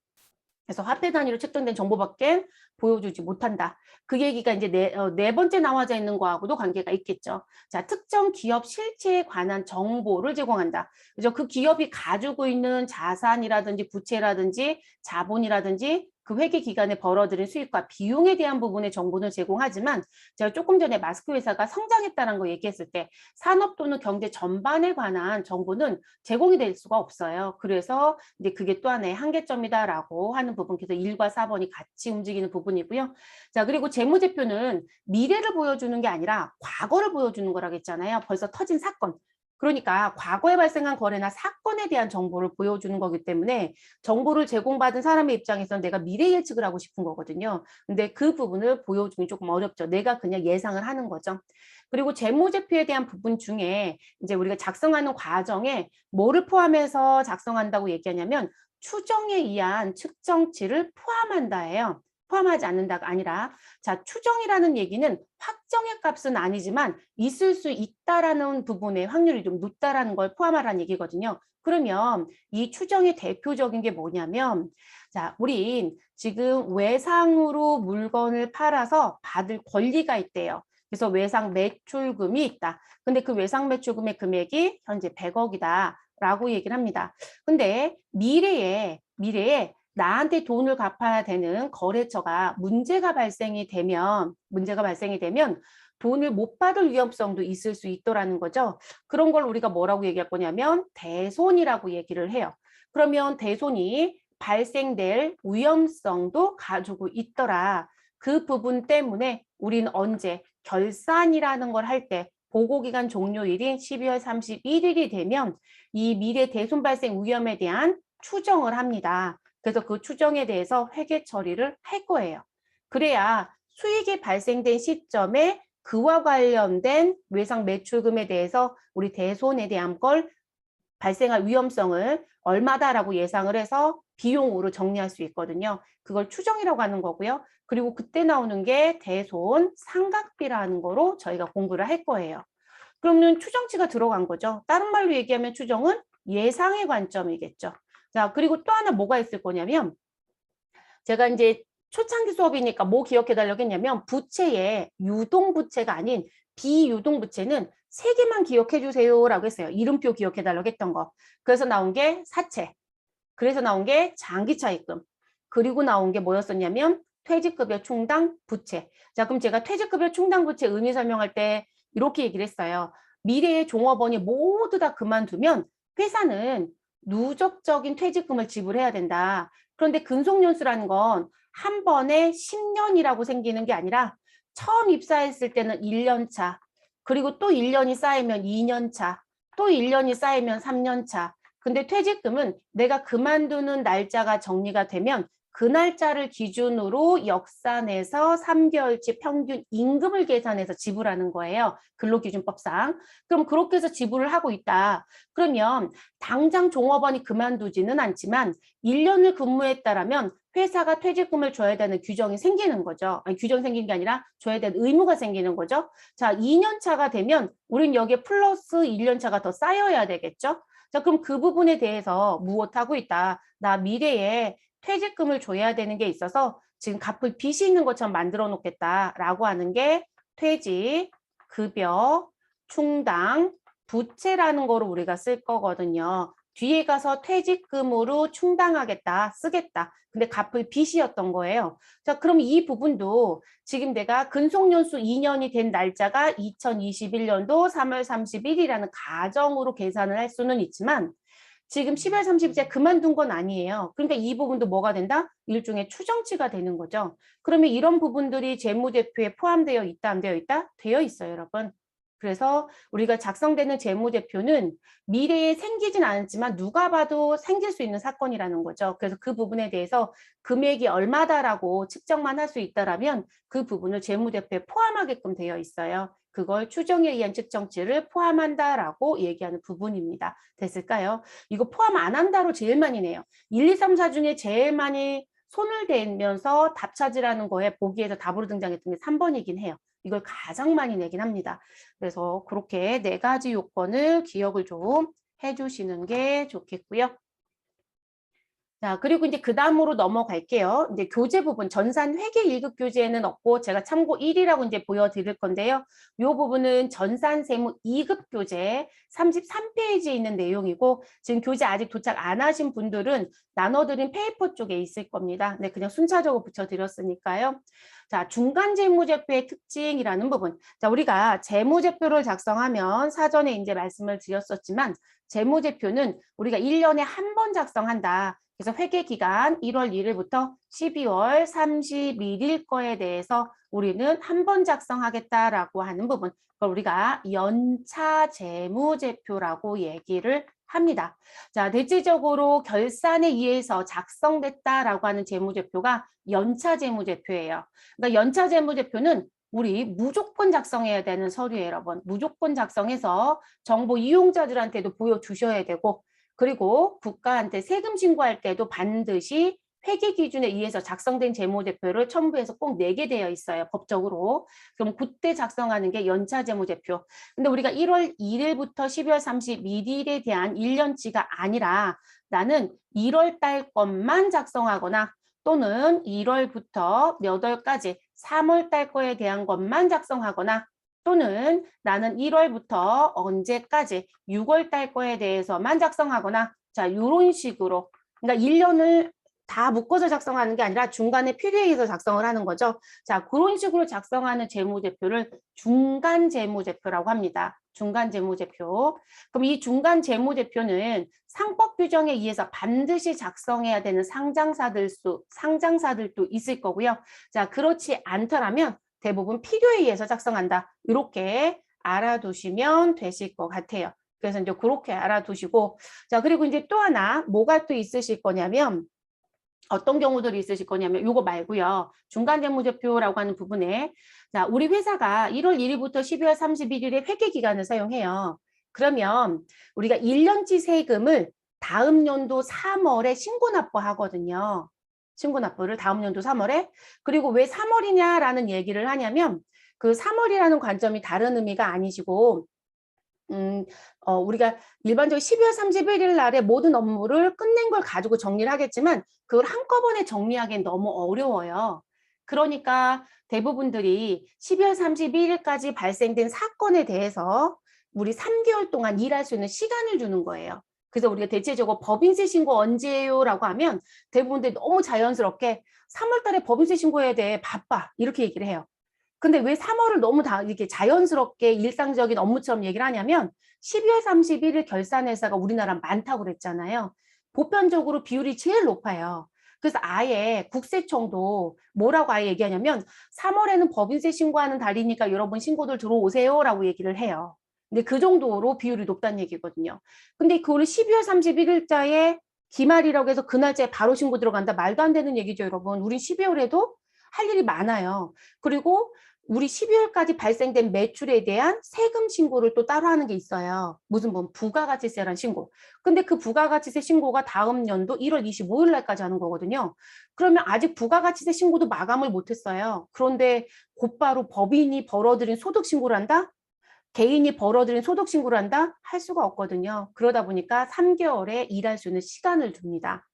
그래서 화폐 단위로 책정된 정보밖에 보여주지 못한다. 그 얘기가 이제 네 번째 나와져 있는 거하고도 관계가 있겠죠. 자, 특정 기업 실체에 관한 정보를 제공한다. 그죠? 그 기업이 가지고 있는 자산이라든지 부채라든지 자본이라든지 그 회계 기간에 벌어들인 수익과 비용에 대한 부분의 정보는 제공하지만 제가 조금 전에 마스크 회사가 성장했다는 거 얘기했을 때 산업 또는 경제 전반에 관한 정보는 제공이 될 수가 없어요. 그래서 이제 그게 또 하나의 한계점이다라고 하는 부분. 그래서 1과 4번이 같이 움직이는 부분이고요. 자, 그리고 재무제표는 미래를 보여주는 게 아니라 과거를 보여주는 거라고 했잖아요. 벌써 터진 사건. 그러니까 과거에 발생한 거래나 사건에 대한 정보를 보여주는 거기 때문에 정보를 제공받은 사람의 입장에서는 내가 미래 예측을 하고 싶은 거거든요. 근데 그 부분을 보여주기 조금 어렵죠. 내가 그냥 예상을 하는 거죠. 그리고 재무제표에 대한 부분 중에 이제 우리가 작성하는 과정에 뭐를 포함해서 작성한다고 얘기하냐면 추정에 의한 측정치를 포함한다예요. 포함하지 않는다가 아니라 자 추정이라는 얘기는 확정의 값은 아니지만 있을 수 있다라는 부분의 확률이 좀 높다라는 걸 포함하라는 얘기거든요. 그러면 이 추정의 대표적인 게 뭐냐면 자 우린 지금 외상으로 물건을 팔아서 받을 권리가 있대요. 그래서 외상 매출금이 있다. 근데 그 외상 매출금의 금액이 현재 100억이다. 라고 얘기를 합니다. 근데 미래에 나한테 돈을 갚아야 되는 거래처가 문제가 발생이 되면 돈을 못 받을 위험성도 있을 수 있더라는 거죠. 그런 걸 우리가 뭐라고 얘기할 거냐면 대손이라고 얘기를 해요. 그러면 대손이 발생될 위험성도 가지고 있더라. 그 부분 때문에 우리는 언제 결산이라는 걸 할 때 보고기간 종료일인 12월 31일이 되면 이 미래 대손 발생 위험에 대한 추정을 합니다. 그래서 그 추정에 대해서 회계 처리를 할 거예요. 그래야 수익이 발생된 시점에 그와 관련된 외상 매출금에 대해서 우리 대손에 대한 걸 발생할 위험성을 얼마다라고 예상을 해서 비용으로 정리할 수 있거든요. 그걸 추정이라고 하는 거고요. 그리고 그때 나오는 게 대손 상각비라는 거로 저희가 공부를 할 거예요. 그러면 추정치가 들어간 거죠. 다른 말로 얘기하면 추정은 예상의 관점이겠죠. 자, 그리고 또 하나 뭐가 있을 거냐면 제가 이제 초창기 수업이니까 뭐 기억해 달라고 했냐면 부채에 유동부채가 아닌 비유동부채는 세 개만 기억해 주세요라고 했어요. 이름표 기억해 달라고 했던 거. 그래서 나온 게 사채. 그래서 나온 게 장기차입금. 그리고 나온 게 뭐였었냐면 퇴직급여 충당 부채. 자, 그럼 제가 퇴직급여 충당 부채 의미 설명할 때 이렇게 얘기를 했어요. 미래의 종업원이 모두 다 그만두면 회사는 누적적인 퇴직금을 지불해야 된다. 그런데 근속연수라는 건 한 번에 10년이라고 생기는 게 아니라 처음 입사했을 때는 1년 차, 그리고 또 1년이 쌓이면 2년 차, 또 1년이 쌓이면 3년 차. 근데 퇴직금은 내가 그만두는 날짜가 정리가 되면 그 날짜를 기준으로 역산해서 3개월치 평균 임금을 계산해서 지불하는 거예요. 근로기준법상. 그럼 그렇게 해서 지불을 하고 있다. 그러면 당장 종업원이 그만두지는 않지만 1년을 근무했다라면 회사가 퇴직금을 줘야 되는 규정이 생기는 거죠. 아니, 규정이 생긴 게 아니라 줘야 되는 의무가 생기는 거죠. 자, 2년 차가 되면 우린 여기에 플러스 1년 차가 더 쌓여야 되겠죠. 자, 그럼 그 부분에 대해서 무엇하고 있다. 나 미래에 퇴직금을 줘야 되는 게 있어서 지금 갚을 빚이 있는 것처럼 만들어 놓겠다라고 하는 게 퇴직, 급여, 충당, 부채라는 거로 우리가 쓸 거거든요. 뒤에 가서 퇴직금으로 충당하겠다, 쓰겠다. 근데 갚을 빚이었던 거예요. 자, 그럼 이 부분도 지금 내가 근속연수 2년이 된 날짜가 2021년도 3월 31일이라는 가정으로 계산을 할 수는 있지만 지금 10월 30일째 그만둔 건 아니에요. 그러니까 이 부분도 뭐가 된다? 일종의 추정치가 되는 거죠. 그러면 이런 부분들이 재무제표에 포함되어 있다, 안 되어 있다? 되어 있어요, 여러분. 그래서 우리가 작성되는 재무제표는 미래에 생기진 않았지만 누가 봐도 생길 수 있는 사건이라는 거죠. 그래서 그 부분에 대해서 금액이 얼마다라고 측정만 할 수 있다라면 그 부분을 재무제표에 포함하게끔 되어 있어요. 그걸 추정에 의한 측정치를 포함한다라고 얘기하는 부분입니다. 됐을까요? 이거 포함 안 한다로 제일 많이 내요. 1, 2, 3, 4 중에 제일 많이 손을 대면서 답 찾으라는 거에 보기에서 답으로 등장했던 게 3번이긴 해요. 이걸 가장 많이 내긴 합니다. 그래서 그렇게 4가지 요건을 기억을 좀 해주시는 게 좋겠고요. 자, 그리고 이제 그 다음으로 넘어갈게요. 이제 교재 부분, 전산 회계 1급 교재에는 없고 제가 참고 1이라고 이제 보여드릴 건데요. 이 부분은 전산 세무 2급 교재 33페이지에 있는 내용이고, 지금 교재 아직 도착 안 하신 분들은 나눠드린 페이퍼 쪽에 있을 겁니다. 네, 그냥 순차적으로 붙여드렸으니까요. 자, 중간 재무제표의 특징이라는 부분. 자, 우리가 재무제표를 작성하면 사전에 이제 말씀을 드렸었지만, 재무제표는 우리가 1년에 한 번 작성한다. 그래서 회계기간 1월 1일부터 12월 31일 거에 대해서 우리는 한 번 작성하겠다라고 하는 부분, 그걸 우리가 연차 재무제표라고 얘기를 합니다. 자, 대체적으로 결산에 의해서 작성됐다라고 하는 재무제표가 연차 재무제표예요. 그러니까 연차 재무제표는 우리 무조건 작성해야 되는 서류예요, 여러분. 무조건 작성해서 정보 이용자들한테도 보여주셔야 되고, 그리고 국가한테 세금 신고할 때도 반드시 회계 기준에 의해서 작성된 재무제표를 첨부해서 꼭 내게 되어 있어요, 법적으로. 그럼 그때 작성하는 게 연차 재무제표. 근데 우리가 1월 1일부터 12월 31일에 대한 1년치가 아니라 나는 1월 달 것만 작성하거나 또는 1월부터 몇 월까지 3월 달 거에 대한 것만 작성하거나 또는 나는 1월부터 언제까지 6월 달 거에 대해서만 작성하거나, 자, 이런 식으로, 그러니까 1년을 다 묶어서 작성하는 게 아니라 중간에 필요에 의해서 작성을 하는 거죠. 자, 그런 식으로 작성하는 재무제표를 중간 재무제표라고 합니다. 중간 재무제표. 그럼 이 중간 재무제표는 상법 규정에 의해서 반드시 작성해야 되는 상장사들도 있을 거고요. 자, 그렇지 않더라면 대부분 필요에 의해서 작성한다. 이렇게 알아두시면 되실 것 같아요. 그래서 이제 그렇게 알아두시고, 자, 그리고 이제 또 하나 뭐가 또 있으실 거냐면, 어떤 경우들이 있으실 거냐면 이거 말고요. 중간재무제표라고 하는 부분에, 자, 우리 회사가 1월 1일부터 12월 31일에 회계기간을 사용해요. 그러면 우리가 1년치 세금을 다음 연도 3월에 신고납부하거든요. 신고납부를 다음 연도 3월에. 그리고 왜 3월이냐라는 얘기를 하냐면 그 3월이라는 관점이 다른 의미가 아니시고, 우리가 일반적으로 12월 31일 날에 모든 업무를 끝낸 걸 가지고 정리를 하겠지만 그걸 한꺼번에 정리하기엔 너무 어려워요. 그러니까 대부분들이 12월 31일까지 발생된 사건에 대해서 우리 3개월 동안 일할 수 있는 시간을 주는 거예요. 그래서 우리가 대체적으로 법인세 신고 언제예요? 라고 하면 대부분들이 너무 자연스럽게 3월 달에 법인세 신고해야 돼. 바빠. 이렇게 얘기를 해요. 근데 왜 3월을 너무 다 이렇게 자연스럽게 일상적인 업무처럼 얘기를 하냐면 12월 31일 결산회사가 우리나라 많다고 그랬잖아요. 보편적으로 비율이 제일 높아요. 그래서 아예 국세청도 뭐라고 아예 얘기하냐면 3월에는 법인세 신고하는 달이니까 여러분 신고들 들어오세요 라고 얘기를 해요. 근데 그 정도로 비율이 높다는 얘기거든요. 근데 그거를 12월 31일자에 기말이라고 해서 그 날짜에 바로 신고 들어간다. 말도 안 되는 얘기죠, 여러분. 우린 12월에도 할 일이 많아요. 그리고 우리 12월까지 발생된 매출에 대한 세금 신고를 또 따로 하는 게 있어요. 무슨 뭐 부가가치세라는 신고. 근데 그 부가가치세 신고가 다음 연도 1월 25일 날까지 하는 거거든요. 그러면 아직 부가가치세 신고도 마감을 못했어요. 그런데 곧바로 법인이 벌어들인 소득 신고를 한다? 개인이 벌어들인 소득 신고를 한다? 할 수가 없거든요. 그러다 보니까 3개월에 일할 수 있는 시간을 줍니다.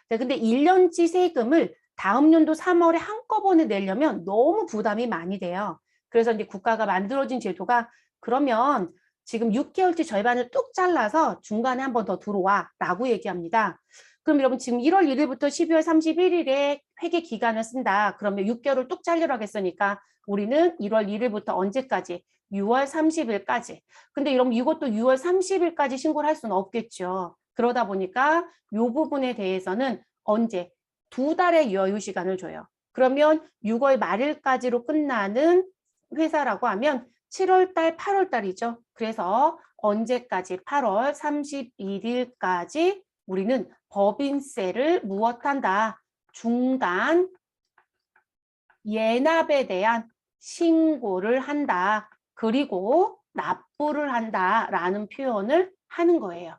근데 1년치 세금을 다음 연도 3월에 한꺼번에 내려면 너무 부담이 많이 돼요. 그래서 이제 국가가 만들어진 제도가 그러면 지금 6개월치 절반을 뚝 잘라서 중간에 한 번 더 들어와 라고 얘기합니다. 그럼 여러분 지금 1월 1일부터 12월 31일에 회계 기간을 쓴다. 그러면 6개월을 뚝 잘리라고 했으니까 우리는 1월 1일부터 언제까지? 6월 30일까지. 근데 여러분 이것도 6월 30일까지 신고를 할 수는 없겠죠. 그러다 보니까 이 부분에 대해서는 언제? 2달의 여유 시간을 줘요. 그러면 6월 말일까지로 끝나는 회사라고 하면 7월 달, 8월 달이죠. 그래서 언제까지? 8월 31일까지 우리는 법인세를 무엇한다? 중간 예납에 대한 신고를 한다. 그리고 납부를 한다라는 표현을 하는 거예요.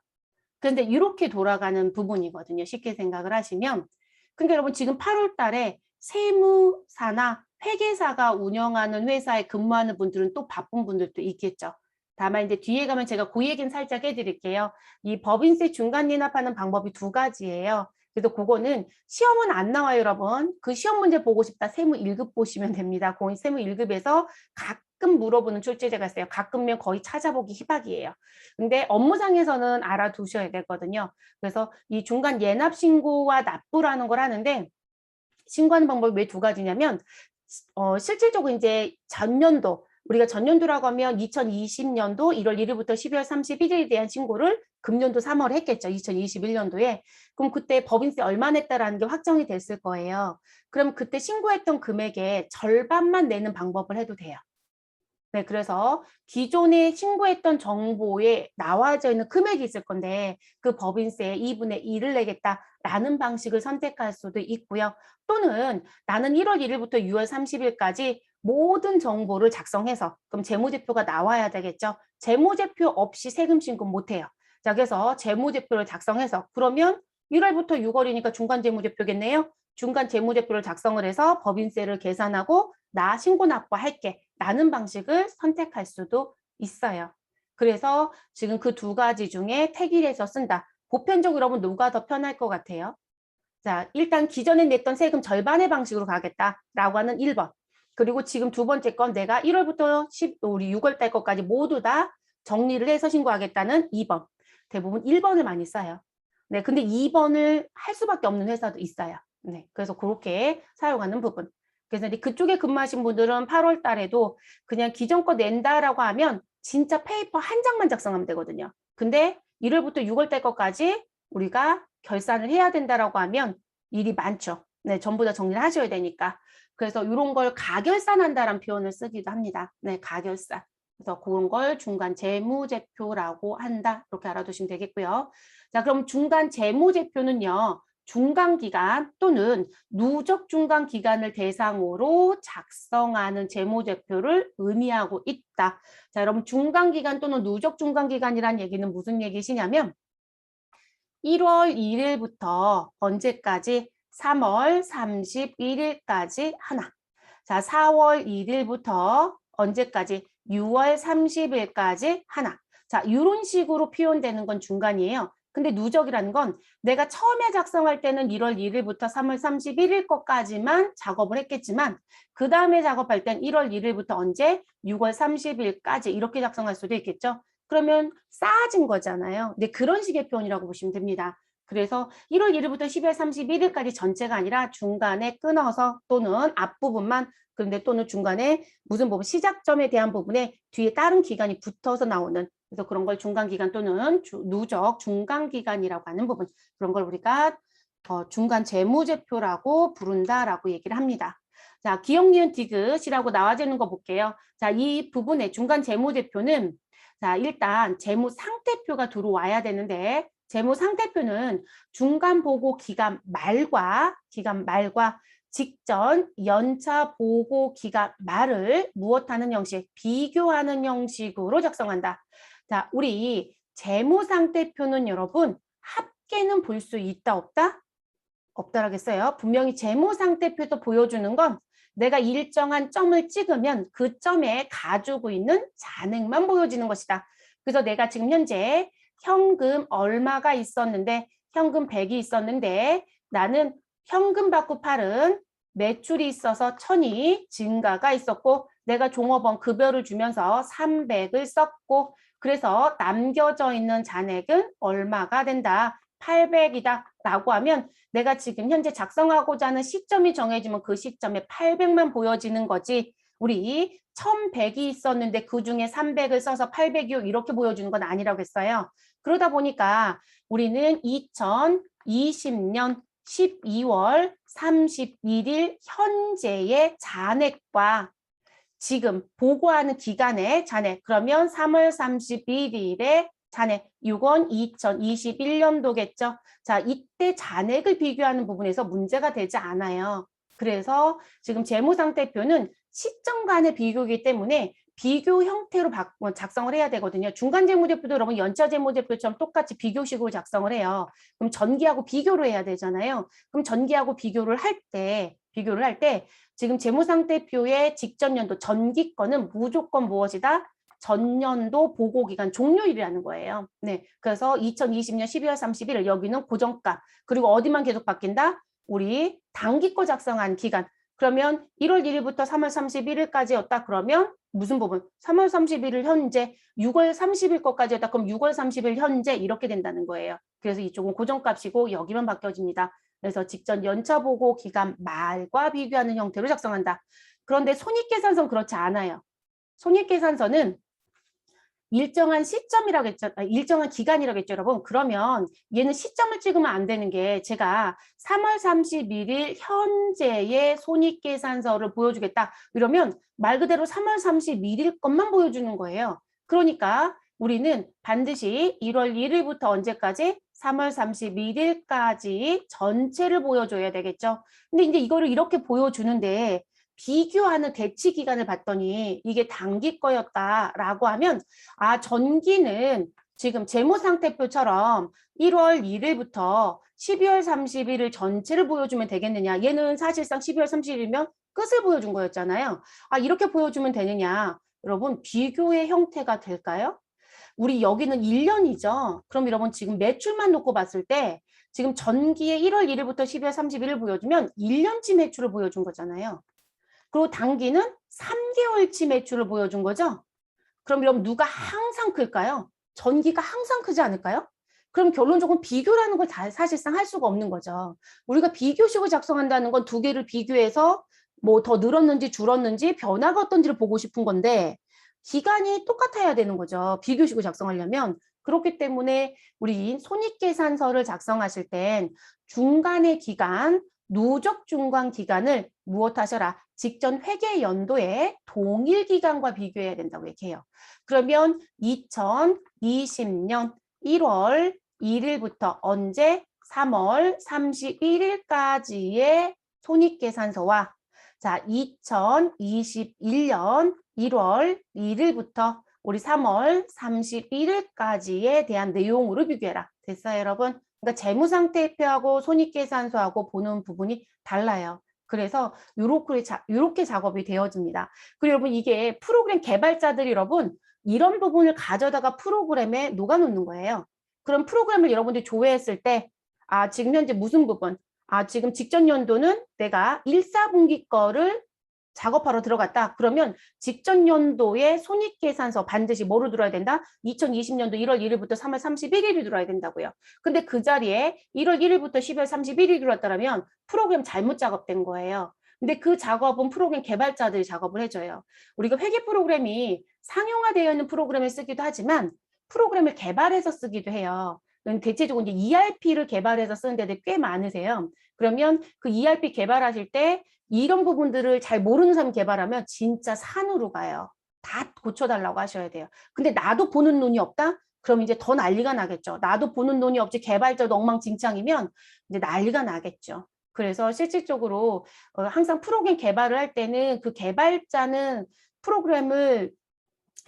그런데 이렇게 돌아가는 부분이거든요. 쉽게 생각을 하시면. 근데 여러분 지금 8월 달에 세무사나 회계사가 운영하는 회사에 근무하는 분들은 또 바쁜 분들도 있겠죠. 다만 이제 뒤에 가면 제가 그 얘기는 살짝 해드릴게요. 이 법인세 중간 예납하는 방법이 두 가지예요. 그래서 그거는 시험은 안 나와요, 여러분. 그 시험 문제 보고 싶다. 세무 1급 보시면 됩니다. 세무 1급에서 가끔 물어보는 출제자가 있어요. 가끔면 거의 찾아보기 희박이에요. 근데 업무상에서는 알아두셔야 되거든요. 그래서 이 중간 예납 신고와 납부라는 걸 하는데 신고하는 방법이 왜 두 가지냐면 실질적으로 이제 전년도 우리가 전년도라고 하면 2020년도 1월 1일부터 12월 31일에 대한 신고를 금년도 3월에 했겠죠. 2021년도에. 그럼 그때 법인세 얼마 냈다라는 게 확정이 됐을 거예요. 그럼 그때 신고했던 금액의 절반만 내는 방법을 해도 돼요. 네, 그래서 기존에 신고했던 정보에 나와져 있는 금액이 있을 건데 그 법인세의 2분의 1을 내겠다라는 방식을 선택할 수도 있고요. 또는 나는 1월 1일부터 6월 30일까지 모든 정보를 작성해서 그럼 재무제표가 나와야 되겠죠. 재무제표 없이 세금 신고 못해요. 자, 그래서 재무제표를 작성해서 그러면 1월부터 6월이니까 중간 재무제표겠네요. 중간 재무제표를 작성을 해서 법인세를 계산하고 나 신고 납부할게 라는 방식을 선택할 수도 있어요. 그래서 지금 그 두 가지 중에 택일해서 쓴다. 보편적으로 여러분 누가 더 편할 것 같아요? 자, 일단 기존에 냈던 세금 절반의 방식으로 가겠다라고 하는 1번. 그리고 지금 두 번째 건 내가 1월부터 우리 6월 달 것까지 모두 다 정리를 해서 신고하겠다는 2번. 대부분 1번을 많이 써요. 네, 근데 2번을 할 수밖에 없는 회사도 있어요. 네, 그래서 그렇게 사용하는 부분. 그래서 이제 그쪽에 근무하신 분들은 8월 달에도 그냥 기존 거 낸다라고 하면 진짜 페이퍼 한 장만 작성하면 되거든요. 근데 1월부터 6월 달 것까지 우리가 결산을 해야 된다라고 하면 일이 많죠. 네, 전부 다 정리를 하셔야 되니까. 그래서 이런 걸 가결산한다라는 표현을 쓰기도 합니다. 네, 가결산. 그래서 그런 걸 중간 재무제표라고 한다. 이렇게 알아두시면 되겠고요. 자, 그럼 중간 재무제표는요. 중간기간 또는 누적 중간기간을 대상으로 작성하는 재무제표를 의미하고 있다. 자, 여러분 중간기간 또는 누적 중간기간이란 얘기는 무슨 얘기시냐면 1월 1일부터 언제까지? 3월 31일까지 하나. 자, 4월 1일부터 언제까지? 6월 30일까지 하나. 자, 이런 식으로 표현되는 건 중간이에요. 근데 누적이라는 건 내가 처음에 작성할 때는 1월 1일부터 3월 31일 것까지만 작업을 했겠지만 그 다음에 작업할 땐 1월 1일부터 언제? 6월 30일까지 이렇게 작성할 수도 있겠죠. 그러면 쌓아진 거잖아요. 근데 그런 식의 표현이라고 보시면 됩니다. 그래서 1월 1일부터 12월 31일까지 전체가 아니라 중간에 끊어서 또는 앞부분만 그런데 또는 중간에 무슨 부분 시작점에 대한 부분에 뒤에 다른 기간이 붙어서 나오는 그래서 그런 걸 중간기간 또는 누적 중간기간이라고 하는 부분 그런 걸 우리가 중간 재무제표라고 부른다라고 얘기를 합니다. 자, 기억, 니은, 디귿이라고 나와져 있는 거 볼게요. 자, 이 부분의 중간 재무제표는 자, 일단 재무상태표가 들어와야 되는데 재무상태표는 중간 보고 기간 말과 직전 연차 보고 기간 말을 무엇하는 형식? 비교하는 형식으로 작성한다. 자, 우리 재무상태표는 여러분 합계는 볼 수 있다 없다? 없다라겠어요. 분명히 재무상태표도 보여주는 건 내가 일정한 점을 찍으면 그 점에 가지고 있는 잔액만 보여지는 것이다. 그래서 내가 지금 현재 현금 얼마가 있었는데 현금 100이 있었는데 나는 현금 받고 팔은 매출이 있어서 1000이 증가가 있었고 내가 종업원 급여를 주면서 300을 썼고 그래서 남겨져 있는 잔액은 얼마가 된다. 800이다 라고 하면 내가 지금 현재 작성하고자 하는 시점이 정해지면 그 시점에 800만 보여지는 거지 우리 1100이 있었는데 그중에 300을 써서 800이요 이렇게 보여주는 건 아니라고 했어요. 그러다 보니까 우리는 2020년 12월 31일 현재의 잔액과 지금 보고하는 기간에 잔액, 그러면 3월 31일에 잔액, 이건 2021년도겠죠. 자, 이때 잔액을 비교하는 부분에서 문제가 되지 않아요. 그래서 지금 재무상태표는 시점 간의 비교이기 때문에 비교 형태로 작성을 해야 되거든요. 중간재무제표도 여러분 연차재무제표처럼 똑같이 비교식으로 작성을 해요. 그럼 전기하고 비교를 해야 되잖아요. 그럼 전기하고 비교를 할 때 지금 재무상태표의 직전 연도 전기 거는 무조건 무엇이다? 전년도 보고기간 종료일이라는 거예요. 네, 그래서 2020년 12월 31일 여기는 고정가. 그리고 어디만 계속 바뀐다? 우리 단기 거 작성한 기간. 그러면 1월 1일부터 3월 31일까지였다. 그러면 무슨 부분? 3월 31일 현재, 6월 30일 것까지였다. 그럼 6월 30일 현재 이렇게 된다는 거예요. 그래서 이쪽은 고정값이고 여기만 바뀌어집니다. 그래서 직전 연차 보고 기간 말과 비교하는 형태로 작성한다. 그런데 손익계산서는 그렇지 않아요. 손익계산서는 일정한 시점이라고 했죠. 일정한 기간이라고 했죠, 여러분. 그러면 얘는 시점을 찍으면 안 되는 게 제가 3월 31일 현재의 손익계산서를 보여주겠다. 이러면 말 그대로 3월 31일 것만 보여주는 거예요. 그러니까 우리는 반드시 1월 1일부터 언제까지? 3월 31일까지 전체를 보여줘야 되겠죠. 근데 이제 이거를 이렇게 보여주는데 비교하는 대치 기간을 봤더니 이게 단기 거였다라고 하면 아, 전기는 지금 재무상태표처럼 1월 1일부터 12월 31일 전체를 보여주면 되겠느냐. 얘는 사실상 12월 30일이면 끝을 보여준 거였잖아요. 아, 이렇게 보여주면 되느냐. 여러분, 비교의 형태가 될까요? 우리 여기는 1년이죠. 그럼 여러분 지금 매출만 놓고 봤을 때 지금 전기에 1월 1일부터 12월 31일 보여주면 1년치 매출을 보여준 거잖아요. 그리고 단기는 3개월치 매출을 보여준 거죠. 그럼 여러분 누가 항상 클까요? 전기가 항상 크지 않을까요? 그럼 결론적으로 비교라는 걸 사실상 할 수가 없는 거죠. 우리가 비교식을 작성한다는 건 두 개를 비교해서 뭐 더 늘었는지 줄었는지 변화가 어떤지를 보고 싶은 건데 기간이 똑같아야 되는 거죠. 비교식을 작성하려면. 그렇기 때문에 우리 손익계산서를 작성하실 땐 중간의 기간, 누적 중간 기간을 무엇 하셔라? 직전 회계 연도의 동일 기간과 비교해야 된다고 얘기해요. 그러면 2020년 1월 1일부터 언제? 3월 31일까지의 손익계산서와 자, 2021년 1월 1일부터 우리 3월 31일까지에 대한 내용으로 비교해라. 됐어요, 여러분? 그러니까 재무상태표하고 손익계산서하고 보는 부분이 달라요. 그래서 요렇게 작업이 되어집니다. 그리고 여러분 이게 프로그램 개발자들이 여러분 이런 부분을 가져다가 프로그램에 녹아놓는 거예요. 그럼 프로그램을 여러분들이 조회했을 때 아, 지금 현재 무슨 부분? 아, 지금 직전 연도는 내가 1, 4분기 거를 작업하러 들어갔다. 그러면 직전 연도의 손익계산서 반드시 뭐로 들어야 된다? 2020년도 1월 1일부터 3월 31일이 들어야 된다고요. 근데 그 자리에 1월 1일부터 12월 31일이 들어왔다면 프로그램 잘못 작업된 거예요. 근데 그 작업은 프로그램 개발자들이 작업을 해줘요. 우리가 회계 프로그램이 상용화되어 있는 프로그램을 쓰기도 하지만 프로그램을 개발해서 쓰기도 해요. 대체적으로 이제 ERP를 개발해서 쓰는 데들 꽤 많으세요. 그러면 그 ERP 개발하실 때 이런 부분들을 잘 모르는 사람 개발하면 진짜 산으로 가요. 다 고쳐달라고 하셔야 돼요. 근데 나도 보는 눈이 없다? 그럼 이제 더 난리가 나겠죠. 나도 보는 눈이 없지 개발자도 엉망진창이면 이제 난리가 나겠죠. 그래서 실질적으로 항상 프로그램 개발을 할 때는 그 개발자는 프로그램을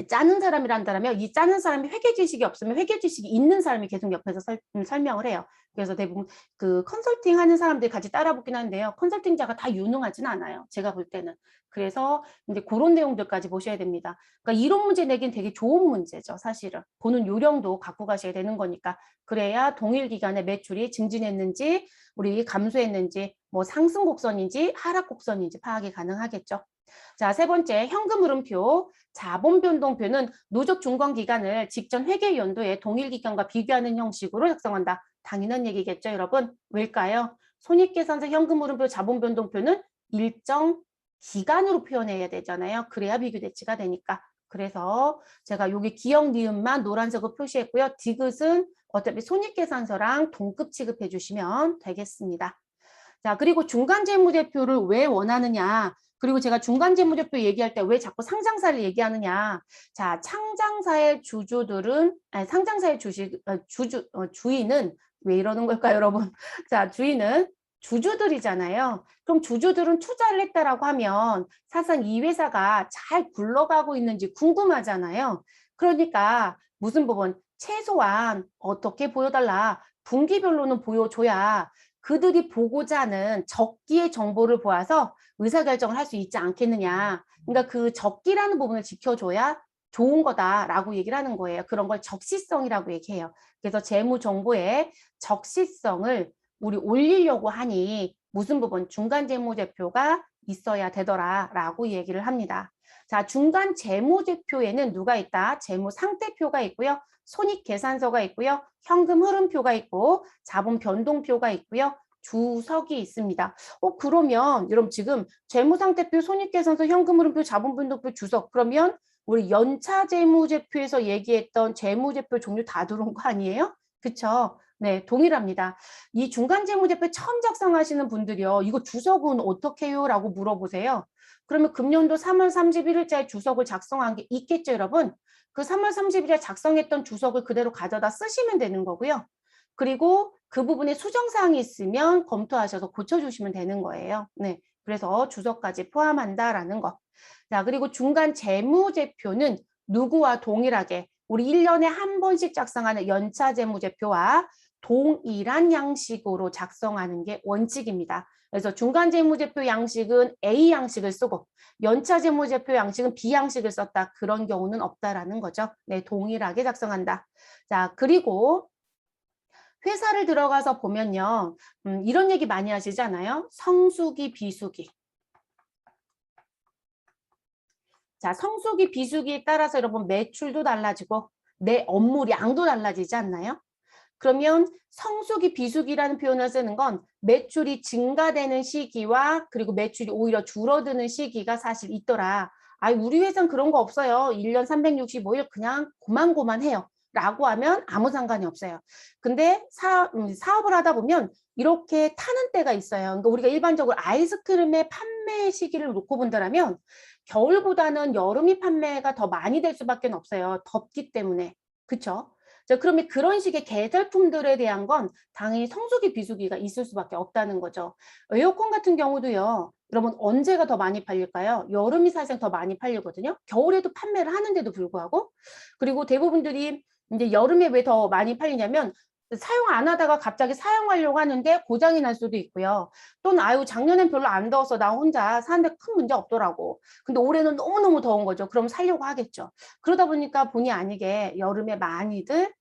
짜는 사람이란다면 이 짜는 사람이 회계 지식이 없으면 회계 지식이 있는 사람이 계속 옆에서 설명을 해요. 그래서 대부분 그 컨설팅 하는 사람들이 같이 따라 붙긴 하는데요. 컨설팅자가 다 유능하지는 않아요. 제가 볼 때는. 그래서 이제 그런 내용들까지 보셔야 됩니다. 그러니까 이론 문제 내긴 되게 좋은 문제죠. 사실은. 보는 요령도 갖고 가셔야 되는 거니까. 그래야 동일 기간에 매출이 증진했는지 우리 감소했는지 뭐 상승 곡선인지 하락 곡선인지 파악이 가능하겠죠. 자, 세 번째 현금 흐름표, 자본 변동표는 누적 중간 기간을 직전 회계 연도의 동일 기간과 비교하는 형식으로 작성한다. 당연한 얘기겠죠, 여러분? 왜일까요? 손익계산서 현금 흐름표, 자본 변동표는 일정 기간으로 표현해야 되잖아요. 그래야 비교 대치가 되니까. 그래서 제가 여기 기억 니은만 노란색으로 표시했고요. 디귿은 어차피 손익계산서랑 동급 취급해 주시면 되겠습니다. 자, 그리고 중간재무제표를 왜 원하느냐? 그리고 제가 중간재무제표 얘기할 때 왜 자꾸 상장사를 얘기하느냐. 자, 상장사의 주주들은, 아니, 상장사의 주인은 왜 이러는 걸까요, 여러분? 자, 주인은 주주들이잖아요. 그럼 주주들은 투자를 했다라고 하면 사실상 이 회사가 잘 굴러가고 있는지 궁금하잖아요. 그러니까 무슨 부분? 최소한 어떻게 보여달라. 분기별로는 보여줘야 그들이 보고자 하는 적기의 정보를 보아서 의사결정을 할 수 있지 않겠느냐. 그러니까 그 적기라는 부분을 지켜줘야 좋은 거다라고 얘기를 하는 거예요. 그런 걸 적시성이라고 얘기해요. 그래서 재무정보의 적시성을 우리 올리려고 하니 무슨 부분? 중간재무제표가 있어야 되더라라고 얘기를 합니다. 자, 중간재무제표에는 누가 있다? 재무상태표가 있고요. 손익계산서가 있고요. 현금 흐름표가 있고 자본 변동표가 있고요. 주석이 있습니다. 그러면 여러분 지금 재무상태표, 손익계산서, 현금흐름표, 자본변동표, 주석 그러면 우리 연차재무제표에서 얘기했던 재무제표 종류 다 들어온 거 아니에요? 그쵸? 네, 동일합니다. 이 중간재무제표 처음 작성하시는 분들이요. 이거 주석은 어떻게 해요? 라고 물어보세요. 그러면 금년도 3월 31일자에 주석을 작성한 게 있겠죠, 여러분? 그 3월 30일에 작성했던 주석을 그대로 가져다 쓰시면 되는 거고요. 그리고 그 부분에 수정사항이 있으면 검토하셔서 고쳐주시면 되는 거예요. 네, 그래서 주석까지 포함한다라는 거. 자, 그리고 중간 재무제표는 누구와 동일하게 우리 1년에 한 번씩 작성하는 연차 재무제표와 동일한 양식으로 작성하는 게 원칙입니다. 그래서 중간 재무제표 양식은 A 양식을 쓰고 연차 재무제표 양식은 B 양식을 썼다. 그런 경우는 없다라는 거죠. 네, 동일하게 작성한다. 자, 그리고 회사를 들어가서 보면요. 이런 얘기 많이 하시잖아요. 성수기, 비수기. 자, 성수기, 비수기에 따라서 여러분 매출도 달라지고 내 업무량도 달라지지 않나요? 그러면 성수기, 비수기라는 표현을 쓰는 건 매출이 증가되는 시기와 그리고 매출이 오히려 줄어드는 시기가 사실 있더라. 우리 회사는 그런 거 없어요. 1년 365일 그냥 고만고만해요. 라고 하면 아무 상관이 없어요. 근데 사업을 하다 보면 이렇게 타는 때가 있어요. 그러니까 우리가 일반적으로 아이스크림의 판매 시기를 놓고 본다면 겨울보다는 여름이 판매가 더 많이 될 수밖에 없어요. 덥기 때문에. 그렇죠? 자, 그러면 그런 식의 계절품들에 대한 건 당연히 성수기, 비수기가 있을 수밖에 없다는 거죠. 에어컨 같은 경우도요. 여러분 언제가 더 많이 팔릴까요? 여름이 사실 더 많이 팔리거든요. 겨울에도 판매를 하는데도 불구하고. 그리고 대부분들이 이제 여름에 왜 더 많이 팔리냐면 사용 안 하다가 갑자기 사용하려고 하는데 고장이 날 수도 있고요. 또는 작년엔 별로 안 더워서 나 혼자 사는데 큰 문제 없더라고. 근데 올해는 너무너무 더운 거죠. 그럼 살려고 하겠죠. 그러다 보니까 본의 아니게 여름에 많이들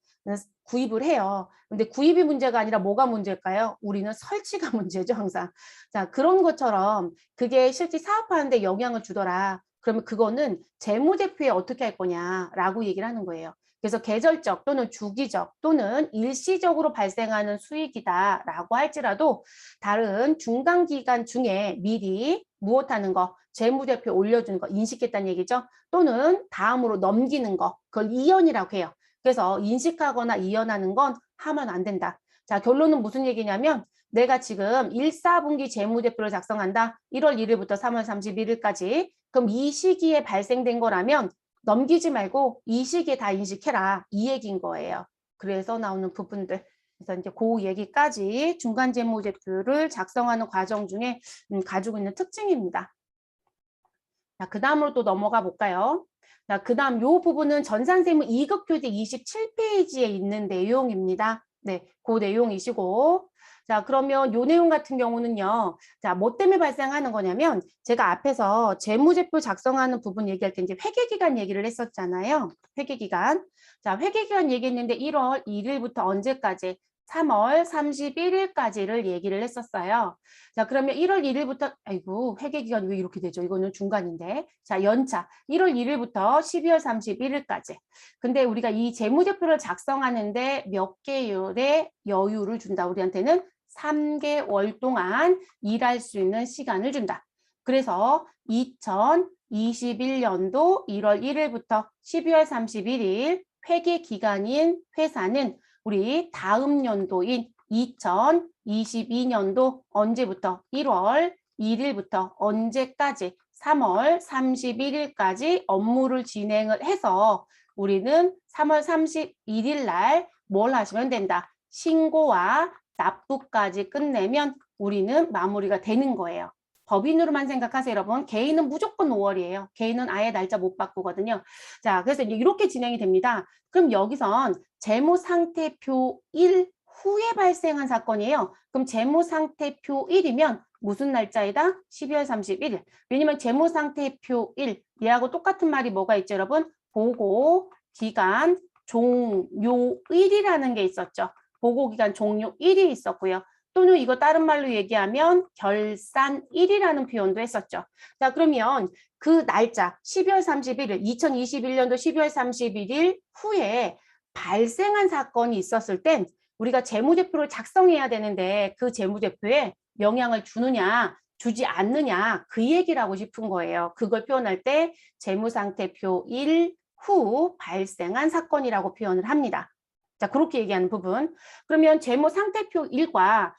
구입을 해요. 근데 구입이 문제가 아니라 뭐가 문제일까요? 우리는 설치가 문제죠, 항상. 자, 그런 것처럼 그게 실제 사업하는데 영향을 주더라. 그러면 그거는 재무제표에 어떻게 할 거냐라고 얘기를 하는 거예요. 그래서 계절적 또는 주기적 또는 일시적으로 발생하는 수익이다라고 할지라도 다른 중간기간 중에 미리 무엇하는 거, 재무제표 올려주는 거 인식했다는 얘기죠. 또는 다음으로 넘기는 거, 그걸 이연이라고 해요. 그래서 인식하거나 이연하는 건 하면 안 된다. 자, 결론은 무슨 얘기냐면 내가 지금 1, 4분기 재무제표를 작성한다. 1월 1일부터 3월 31일까지. 그럼 이 시기에 발생된 거라면 넘기지 말고 이 시기에 다 인식해라. 이 얘기인 거예요. 그래서 나오는 부분들. 그래서 이제 그 얘기까지 중간 재무제표를 작성하는 과정 중에 가지고 있는 특징입니다. 자, 그 다음으로 또 넘어가 볼까요? 자, 그 다음 요 부분은 전산세무 2급 교재 27페이지에 있는 내용입니다. 네, 그 내용이시고. 자, 그러면 요 내용 같은 경우는요. 자, 뭐 때문에 발생하는 거냐면 제가 앞에서 재무제표 작성하는 부분 얘기할 때 이제 회계기간 얘기를 했었잖아요. 회계기간. 자, 회계기간 얘기했는데 1월 1일부터 언제까지? 3월 31일까지를 얘기를 했었어요. 자, 그러면 1월 1일부터, 아이고, 회계기간이 왜 이렇게 되죠? 이거는 중간인데. 자, 연차. 1월 1일부터 12월 31일까지. 근데 우리가 이 재무제표를 작성하는데 몇 개월의 여유를 준다. 우리한테는 3개월 동안 일할 수 있는 시간을 준다. 그래서 2021년도 1월 1일부터 12월 31일 회계기간인 회사는 우리 다음 연도인 2022년도 언제부터? 1월 31일부터 언제까지 3월 31일까지 업무를 진행을 해서 우리는 3월 31일 날 뭘 하시면 된다. 신고와 납부까지 끝내면 우리는 마무리가 되는 거예요. 법인으로만 생각하세요, 여러분. 개인은 무조건 5월이에요. 개인은 아예 날짜 못 바꾸거든요. 자, 그래서 이렇게 진행이 됩니다. 그럼 여기선 재무상태표 1 후에 발생한 사건이에요. 그럼 재무상태표 1이면 무슨 날짜이다? 12월 31일. 왜냐면 재무상태표 1, 얘하고 똑같은 말이 뭐가 있죠, 여러분? 보고기간 종료일이라는 게 있었죠. 보고기간 종료일이 있었고요. 또는 이거 다른 말로 얘기하면 결산일이라는 표현도 했었죠. 자, 그러면 그 날짜 12월 31일, 2021년도 12월 31일 후에 발생한 사건이 있었을 땐 우리가 재무제표를 작성해야 되는데 그 재무제표에 영향을 주느냐 주지 않느냐 그 얘기를 하고 싶은 거예요. 그걸 표현할 때 재무상태표 1 후 발생한 사건이라고 표현을 합니다. 자, 그렇게 얘기하는 부분. 그러면 재무상태표 1과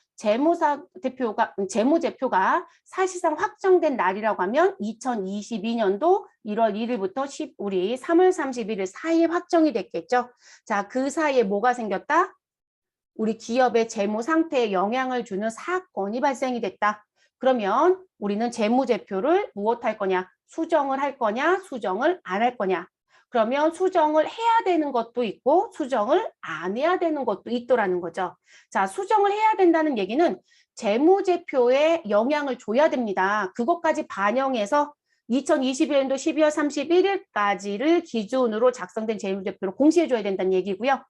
재무제표가 사실상 확정된 날이라고 하면 2022년도 1월 1일부터 우리 3월 31일 사이에 확정이 됐겠죠. 자, 그 사이에 뭐가 생겼다? 우리 기업의 재무 상태에 영향을 주는 사건이 발생이 됐다. 그러면 우리는 재무제표를 무엇할 거냐? 수정을 할 거냐? 수정을 안 할 거냐? 그러면 수정을 해야 되는 것도 있고 수정을 안 해야 되는 것도 있더라는 거죠. 자, 수정을 해야 된다는 얘기는 재무제표에 영향을 줘야 됩니다. 그것까지 반영해서 2021년도 12월 31일까지를 기준으로 작성된 재무제표를 공시해줘야 된다는 얘기고요.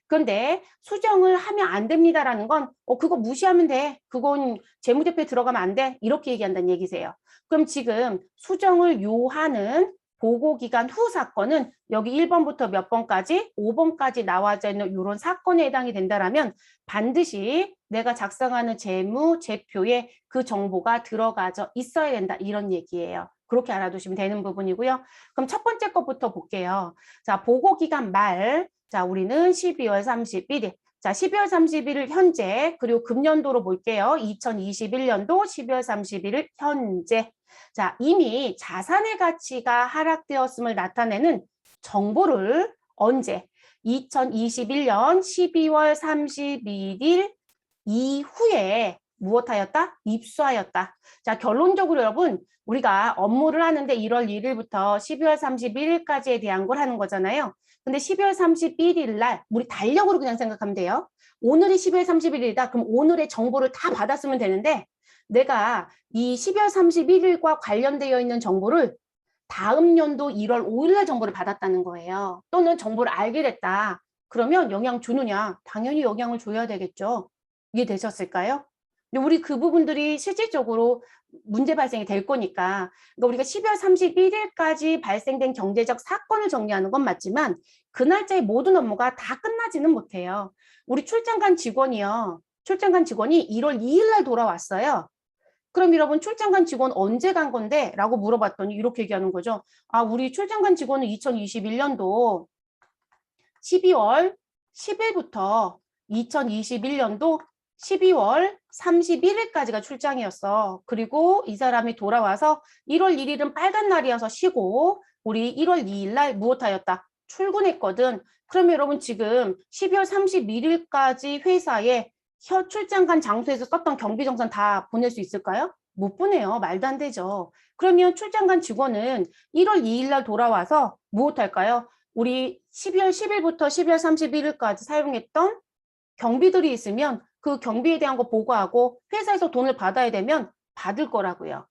그런데 수정을 하면 안 됩니다라는 건 그거 무시하면 돼. 그건 재무제표에 들어가면 안 돼. 이렇게 얘기한다는 얘기세요. 그럼 지금 수정을 요하는 보고기간 후 사건은 여기 1번부터 몇 번까지? 5번까지 나와져 있는 이런 사건에 해당이 된다면 반드시 내가 작성하는 재무제표에 그 정보가 들어가져 있어야 된다. 이런 얘기예요. 그렇게 알아두시면 되는 부분이고요. 그럼 첫 번째 것부터 볼게요. 자, 보고기간 말. 자, 우리는 12월 31일. 자, 12월 31일 현재, 그리고 금년도로 볼게요. 2021년도 12월 31일 현재. 자, 이미 자산의 가치가 하락되었음을 나타내는 정보를 언제? 2021년 12월 31일 이후에 무엇하였다? 입수하였다. 자, 결론적으로 여러분, 우리가 업무를 하는데 1월 1일부터 12월 31일까지에 대한 걸 하는 거잖아요. 근데 12월 31일 날 우리 달력으로 그냥 생각하면 돼요. 오늘이 12월 31일이다. 그럼 오늘의 정보를 다 받았으면 되는데 내가 이 12월 31일과 관련되어 있는 정보를 다음 연도 1월 5일 날 정보를 받았다는 거예요. 또는 정보를 알게 됐다. 그러면 영향 주느냐? 당연히 영향을 줘야 되겠죠. 이해되셨을까요? 근데 우리 그 부분들이 실질적으로 문제 발생이 될 거니까. 그러니까 우리가 12월 31일까지 발생된 경제적 사건을 정리하는 건 맞지만 그 날짜의 모든 업무가 다 끝나지는 못해요. 우리 출장 간 직원이요. 출장 간 직원이 1월 2일 날 돌아왔어요. 그럼 여러분 출장 간 직원 언제 간 건데? 라고 물어봤더니 이렇게 얘기하는 거죠. 아, 우리 출장 간 직원은 2021년도 12월 10일부터 2021년도 12월 31일까지가 출장이었어. 그리고 이 사람이 돌아와서 1월 1일은 빨간 날이어서 쉬고 우리 1월 2일 날 무엇하였다? 출근했거든. 그러면 여러분 지금 12월 31일까지 회사에 출장 간 장소에서 썼던 경비정산 다 보낼 수 있을까요? 못 보내요. 말도 안 되죠. 그러면 출장 간 직원은 1월 2일 날 돌아와서 무엇할까요? 우리 12월 10일부터 12월 31일까지 사용했던 경비들이 있으면 그 경비에 대한 거 보고하고 회사에서 돈을 받아야 되면 받을 거라고요.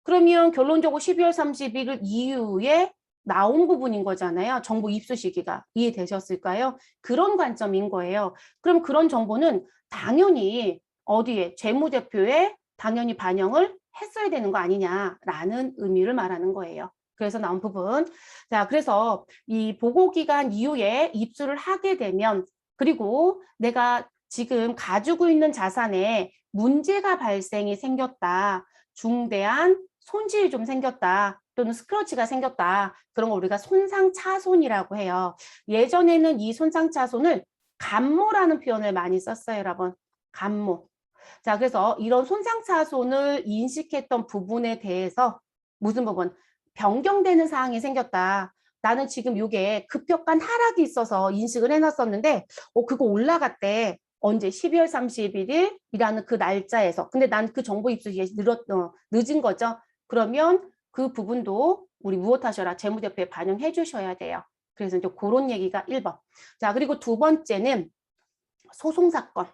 그러면 결론적으로 12월 31일 이후에 나온 부분인 거잖아요. 정보 입수 시기가. 이해되셨을까요? 그런 관점인 거예요. 그럼 그런 정보는 당연히 어디에? 재무제표에 당연히 반영을 했어야 되는 거 아니냐라는 의미를 말하는 거예요. 그래서 나온 부분. 자, 그래서 이 보고기간 이후에 입수를 하게 되면 그리고 내가 지금 가지고 있는 자산에 문제가 발생이 생겼다. 중대한 손실이 좀 생겼다. 또는 스크래치가 생겼다. 그런 걸 우리가 손상차손이라고 해요. 예전에는 이 손상차손을 감모라는 표현을 많이 썼어요, 여러분. 감모. 자, 그래서 이런 손상차손을 인식했던 부분에 대해서 무슨 부분? 변경되는 사항이 생겼다. 나는 지금 이게 급격한 하락이 있어서 인식을 해놨었는데 그거 올라갔대. 언제? 12월 31일이라는 그 날짜에서. 근데 난 그 정보 입수가 늦은 거죠. 그러면 그 부분도 우리 무엇하셔라? 재무제표에 반영해 주셔야 돼요. 그래서 이제 그런 얘기가 1번. 자, 그리고 두 번째는 소송사건.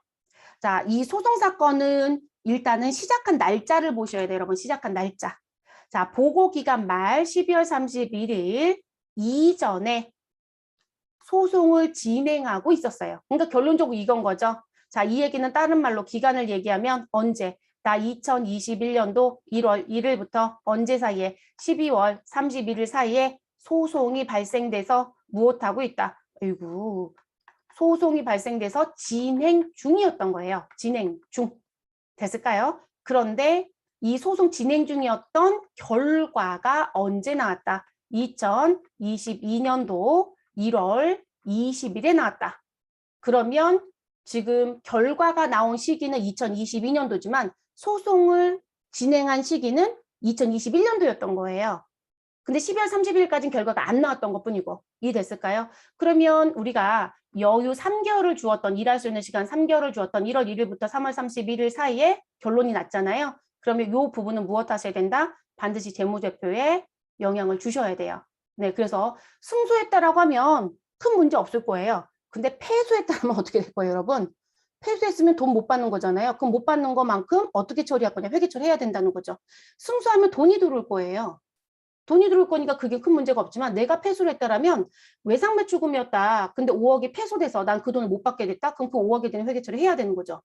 자, 이 소송사건은 일단은 시작한 날짜를 보셔야 돼요, 여러분. 시작한 날짜. 자, 보고기간 말 12월 31일 이전에 소송을 진행하고 있었어요. 그러니까 결론적으로 이건 거죠. 자, 이 얘기는 다른 말로 기간을 얘기하면 언제? 나 2021년도 1월 1일부터 언제 사이에? 12월 31일 사이에 소송이 발생돼서 무엇하고 있다? 아이고, 소송이 발생돼서 진행 중이었던 거예요. 진행 중. 됐을까요? 그런데 이 소송 진행 중이었던 결과가 언제 나왔다? 2022년도 1월 20일에 나왔다. 그러면 지금 결과가 나온 시기는 2022년도지만 소송을 진행한 시기는 2021년도였던 거예요. 근데 12월 30일까지는 결과가 안 나왔던 것뿐이고 이해됐을까요? 그러면 우리가 여유 3개월을 주었던 일할 수 있는 시간 3개월을 주었던 1월 1일부터 3월 31일 사이에 결론이 났잖아요. 그러면 이 부분은 무엇 하셔야 된다? 반드시 재무제표에 영향을 주셔야 돼요. 네, 그래서 승소했다라고 하면 큰 문제 없을 거예요. 근데 패소했다면 어떻게 될 거예요, 여러분? 패소했으면 돈 못 받는 거잖아요. 그럼 못 받는 것만큼 어떻게 처리할 거냐? 회계 처리해야 된다는 거죠. 승소하면 돈이 들어올 거예요. 돈이 들어올 거니까 그게 큰 문제가 없지만 내가 패소를 했다라면 외상매출금이었다. 근데 5억이 패소돼서 난 그 돈을 못 받게 됐다. 그럼 그 5억에 대한 회계 처리 해야 되는 거죠.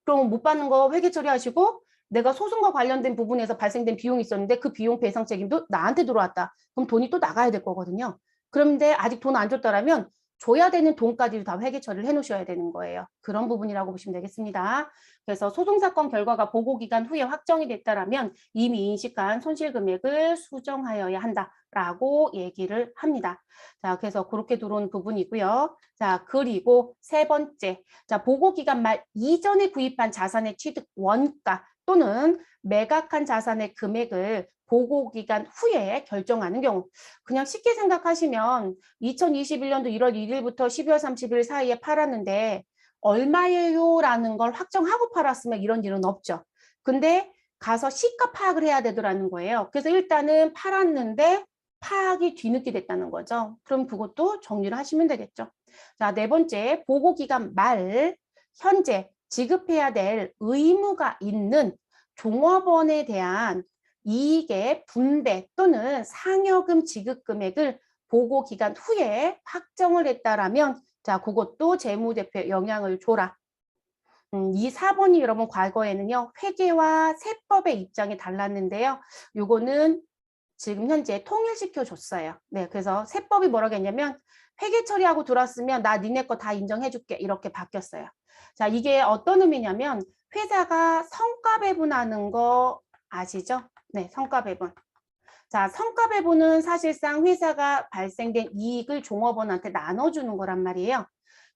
그럼 못 받는 거 회계 처리하시고 내가 소송과 관련된 부분에서 발생된 비용이 있었는데 그 비용 배상 책임도 나한테 들어왔다. 그럼 돈이 또 나가야 될 거거든요. 그런데 아직 돈 안 줬다라면 줘야 되는 돈까지도 다 회계 처리를 해놓으셔야 되는 거예요. 그런 부분이라고 보시면 되겠습니다. 그래서 소송사건 결과가 보고기간 후에 확정이 됐다라면 이미 인식한 손실금액을 수정하여야 한다라고 얘기를 합니다. 자, 그래서 그렇게 들어온 부분이고요. 자, 그리고 세 번째. 자, 보고기간 말 이전에 구입한 자산의 취득 원가 또는 매각한 자산의 금액을 보고기간 후에 결정하는 경우. 그냥 쉽게 생각하시면 2021년도 1월 1일부터 12월 30일 사이에 팔았는데 얼마예요? 라는 걸 확정하고 팔았으면 이런 일은 없죠. 근데 가서 시가 파악을 해야 되더라는 거예요. 그래서 일단은 팔았는데 파악이 뒤늦게 됐다는 거죠. 그럼 그것도 정리를 하시면 되겠죠. 자, 네 번째, 보고기간 말 현재 지급해야 될 의무가 있는 종업원에 대한 이익의 분배 또는 상여금 지급 금액을 보고 기간 후에 확정을 했다라면 자, 그것도 재무제표에 영향을 줘라. 이 4번이 여러분 과거에는요. 회계와 세법의 입장이 달랐는데요. 요거는 지금 현재 통일시켜 줬어요. 네, 그래서 세법이 뭐라고 했냐면 회계 처리하고 들어왔으면 나 니네 거 다 인정해 줄게 이렇게 바뀌었어요. 자, 이게 어떤 의미냐면 회사가 성과 배분하는 거 아시죠? 네, 성과 배분. 자, 성과 배분은 사실상 회사가 발생된 이익을 종업원한테 나눠주는 거란 말이에요.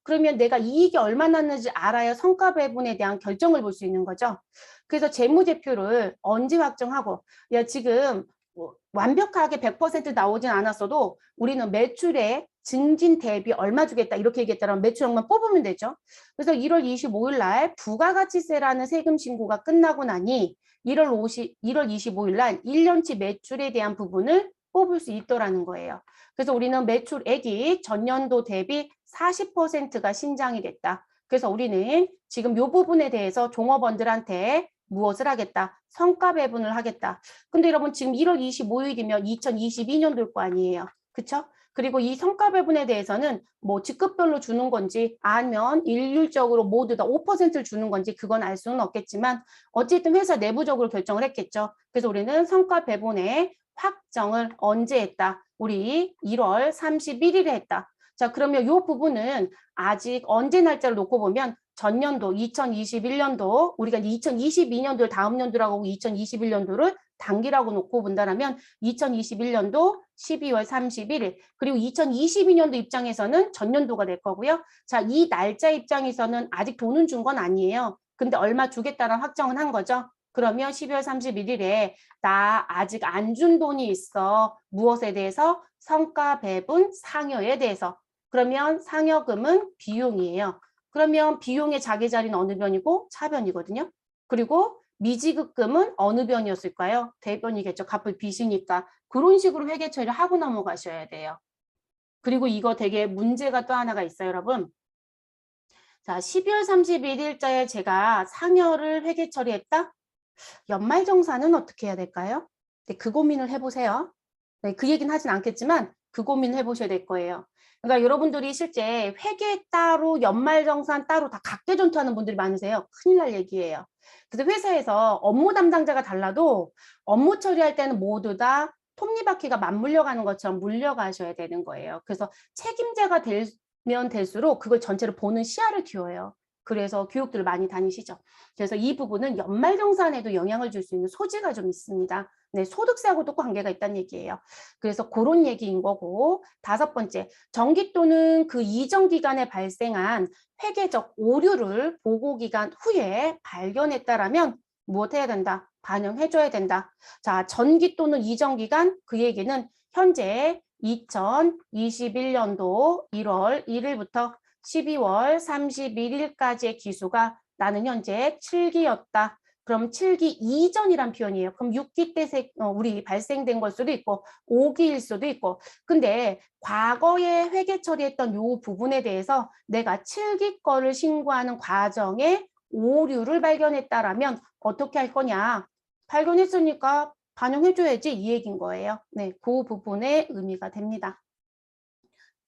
그러면 내가 이익이 얼마 났는지 알아야 성과 배분에 대한 결정을 볼 수 있는 거죠. 그래서 재무제표를 언제 확정하고, 야, 지금 뭐 완벽하게 100% 나오진 않았어도 우리는 매출의 증진 대비 얼마 주겠다 이렇게 얘기했다면 매출액만 뽑으면 되죠. 그래서 1월 25일 날 부가가치세라는 세금 신고가 끝나고 나니 1월 25일 날 1년치 매출에 대한 부분을 뽑을 수 있더라는 거예요. 그래서 우리는 매출액이 전년도 대비 40%가 신장이 됐다. 그래서 우리는 지금 이 부분에 대해서 종업원들한테 무엇을 하겠다? 성과 배분을 하겠다. 근데 여러분 지금 1월 25일이면 2022년도일 거 아니에요. 그쵸? 그리고 이 성과 배분에 대해서는 뭐 직급별로 주는 건지 아니면 일률적으로 모두 다 5%를 주는 건지 그건 알 수는 없겠지만 어쨌든 회사 내부적으로 결정을 했겠죠. 그래서 우리는 성과 배분의 확정을 언제 했다? 우리 1월 31일에 했다. 자, 그러면 이 부분은 아직 언제 날짜를 놓고 보면 전년도 2021년도 우리가 2022년도를 다음 연도라고 하고 2021년도를 단기라고 놓고 본다면 2021년도 12월 31일 그리고 2022년도 입장에서는 전년도가 될 거고요. 자, 이 날짜 입장에서는 아직 돈은 준 건 아니에요. 근데 얼마 주겠다는 확정은 한 거죠. 그러면 12월 31일에 나 아직 안 준 돈이 있어. 무엇에 대해서? 성과 배분 상여에 대해서. 그러면 상여금은 비용이에요. 그러면 비용의 자기 자리는 어느 변이고? 차변이거든요. 그리고 미지급금은 어느 변이었을까요? 대변이겠죠. 갚을 빚이니까. 그런 식으로 회계 처리를 하고 넘어가셔야 돼요. 그리고 이거 되게 문제가 또 하나가 있어요, 여러분. 자, 12월 31일자에 제가 상여를 회계 처리했다? 연말정산은 어떻게 해야 될까요? 네, 그 고민을 해보세요. 네, 그 얘기는 하진 않겠지만 그 고민을 해보셔야 될 거예요. 그러니까 여러분들이 실제 회계 따로 연말정산 따로 다 각계존투하는 분들이 많으세요. 큰일 날 얘기예요. 그래서 회사에서 업무 담당자가 달라도 업무 처리할 때는 모두 다 톱니바퀴가 맞물려가는 것처럼 물려가셔야 되는 거예요. 그래서 책임자가 되면 될수록 그걸 전체를 보는 시야를 키워요. 그래서 교육들을 많이 다니시죠. 그래서 이 부분은 연말정산에도 영향을 줄 수 있는 소지가 좀 있습니다. 네, 소득세하고도 관계가 있다는 얘기예요. 그래서 그런 얘기인 거고, 다섯 번째, 정기 또는 그 이전 기간에 발생한 회계적 오류를 보고기간 후에 발견했다라면 무엇 해야 된다? 반영해줘야 된다. 자, 전기 또는 이전 기간, 그 얘기는 현재 2021년도 1월 1일부터 12월 31일까지의 기수가 나는 현재 7기였다. 그럼 7기 이전이란 표현이에요. 그럼 6기 때 우리 발생된 걸 수도 있고 5기일 수도 있고. 근데 과거에 회계 처리했던 요 부분에 대해서 내가 7기 거를 신고하는 과정에 오류를 발견했다라면 어떻게 할 거냐. 발견했으니까 반영해줘야지 이 얘기인 거예요. 네, 그 부분에 의미가 됩니다.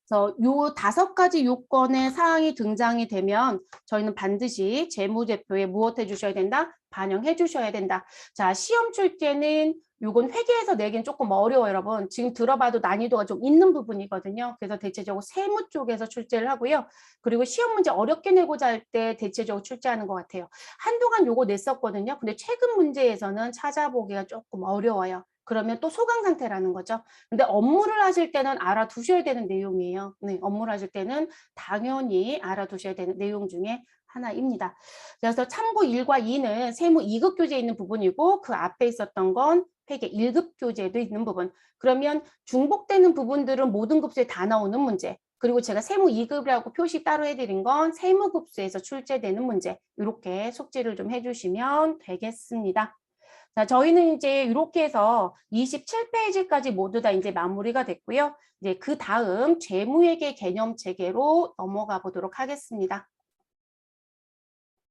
그래서 요 5가지 요건의 사항이 등장이 되면 저희는 반드시 재무제표에 무엇 해주셔야 된다? 반영해 주셔야 된다. 자, 시험 출제는 요건 회계에서 내기는 조금 어려워요, 여러분. 지금 들어봐도 난이도가 좀 있는 부분이거든요. 그래서 대체적으로 세무 쪽에서 출제를 하고요. 그리고 시험 문제 어렵게 내고자 할 때 대체적으로 출제하는 것 같아요. 한동안 요거 냈었거든요. 근데 최근 문제에서는 찾아보기가 조금 어려워요. 그러면 또 소강 상태라는 거죠. 근데 업무를 하실 때는 알아두셔야 되는 내용이에요. 네, 업무를 하실 때는 당연히 알아두셔야 되는 내용 중에 하나입니다. 그래서 참고 1과 2는 세무 2급 교재에 있는 부분이고 그 앞에 있었던 건 회계 1급 교재에도 있는 부분. 그러면 중복되는 부분들은 모든 급수에 다 나오는 문제. 그리고 제가 세무 2급이라고 표시 따로 해드린 건 세무급수에서 출제되는 문제. 이렇게 숙지를 좀 해주시면 되겠습니다. 자, 저희는 이제 이렇게 해서 27페이지까지 모두 다 이제 마무리가 됐고요. 이제 그 다음 재무회계 개념 체계로 넘어가 보도록 하겠습니다.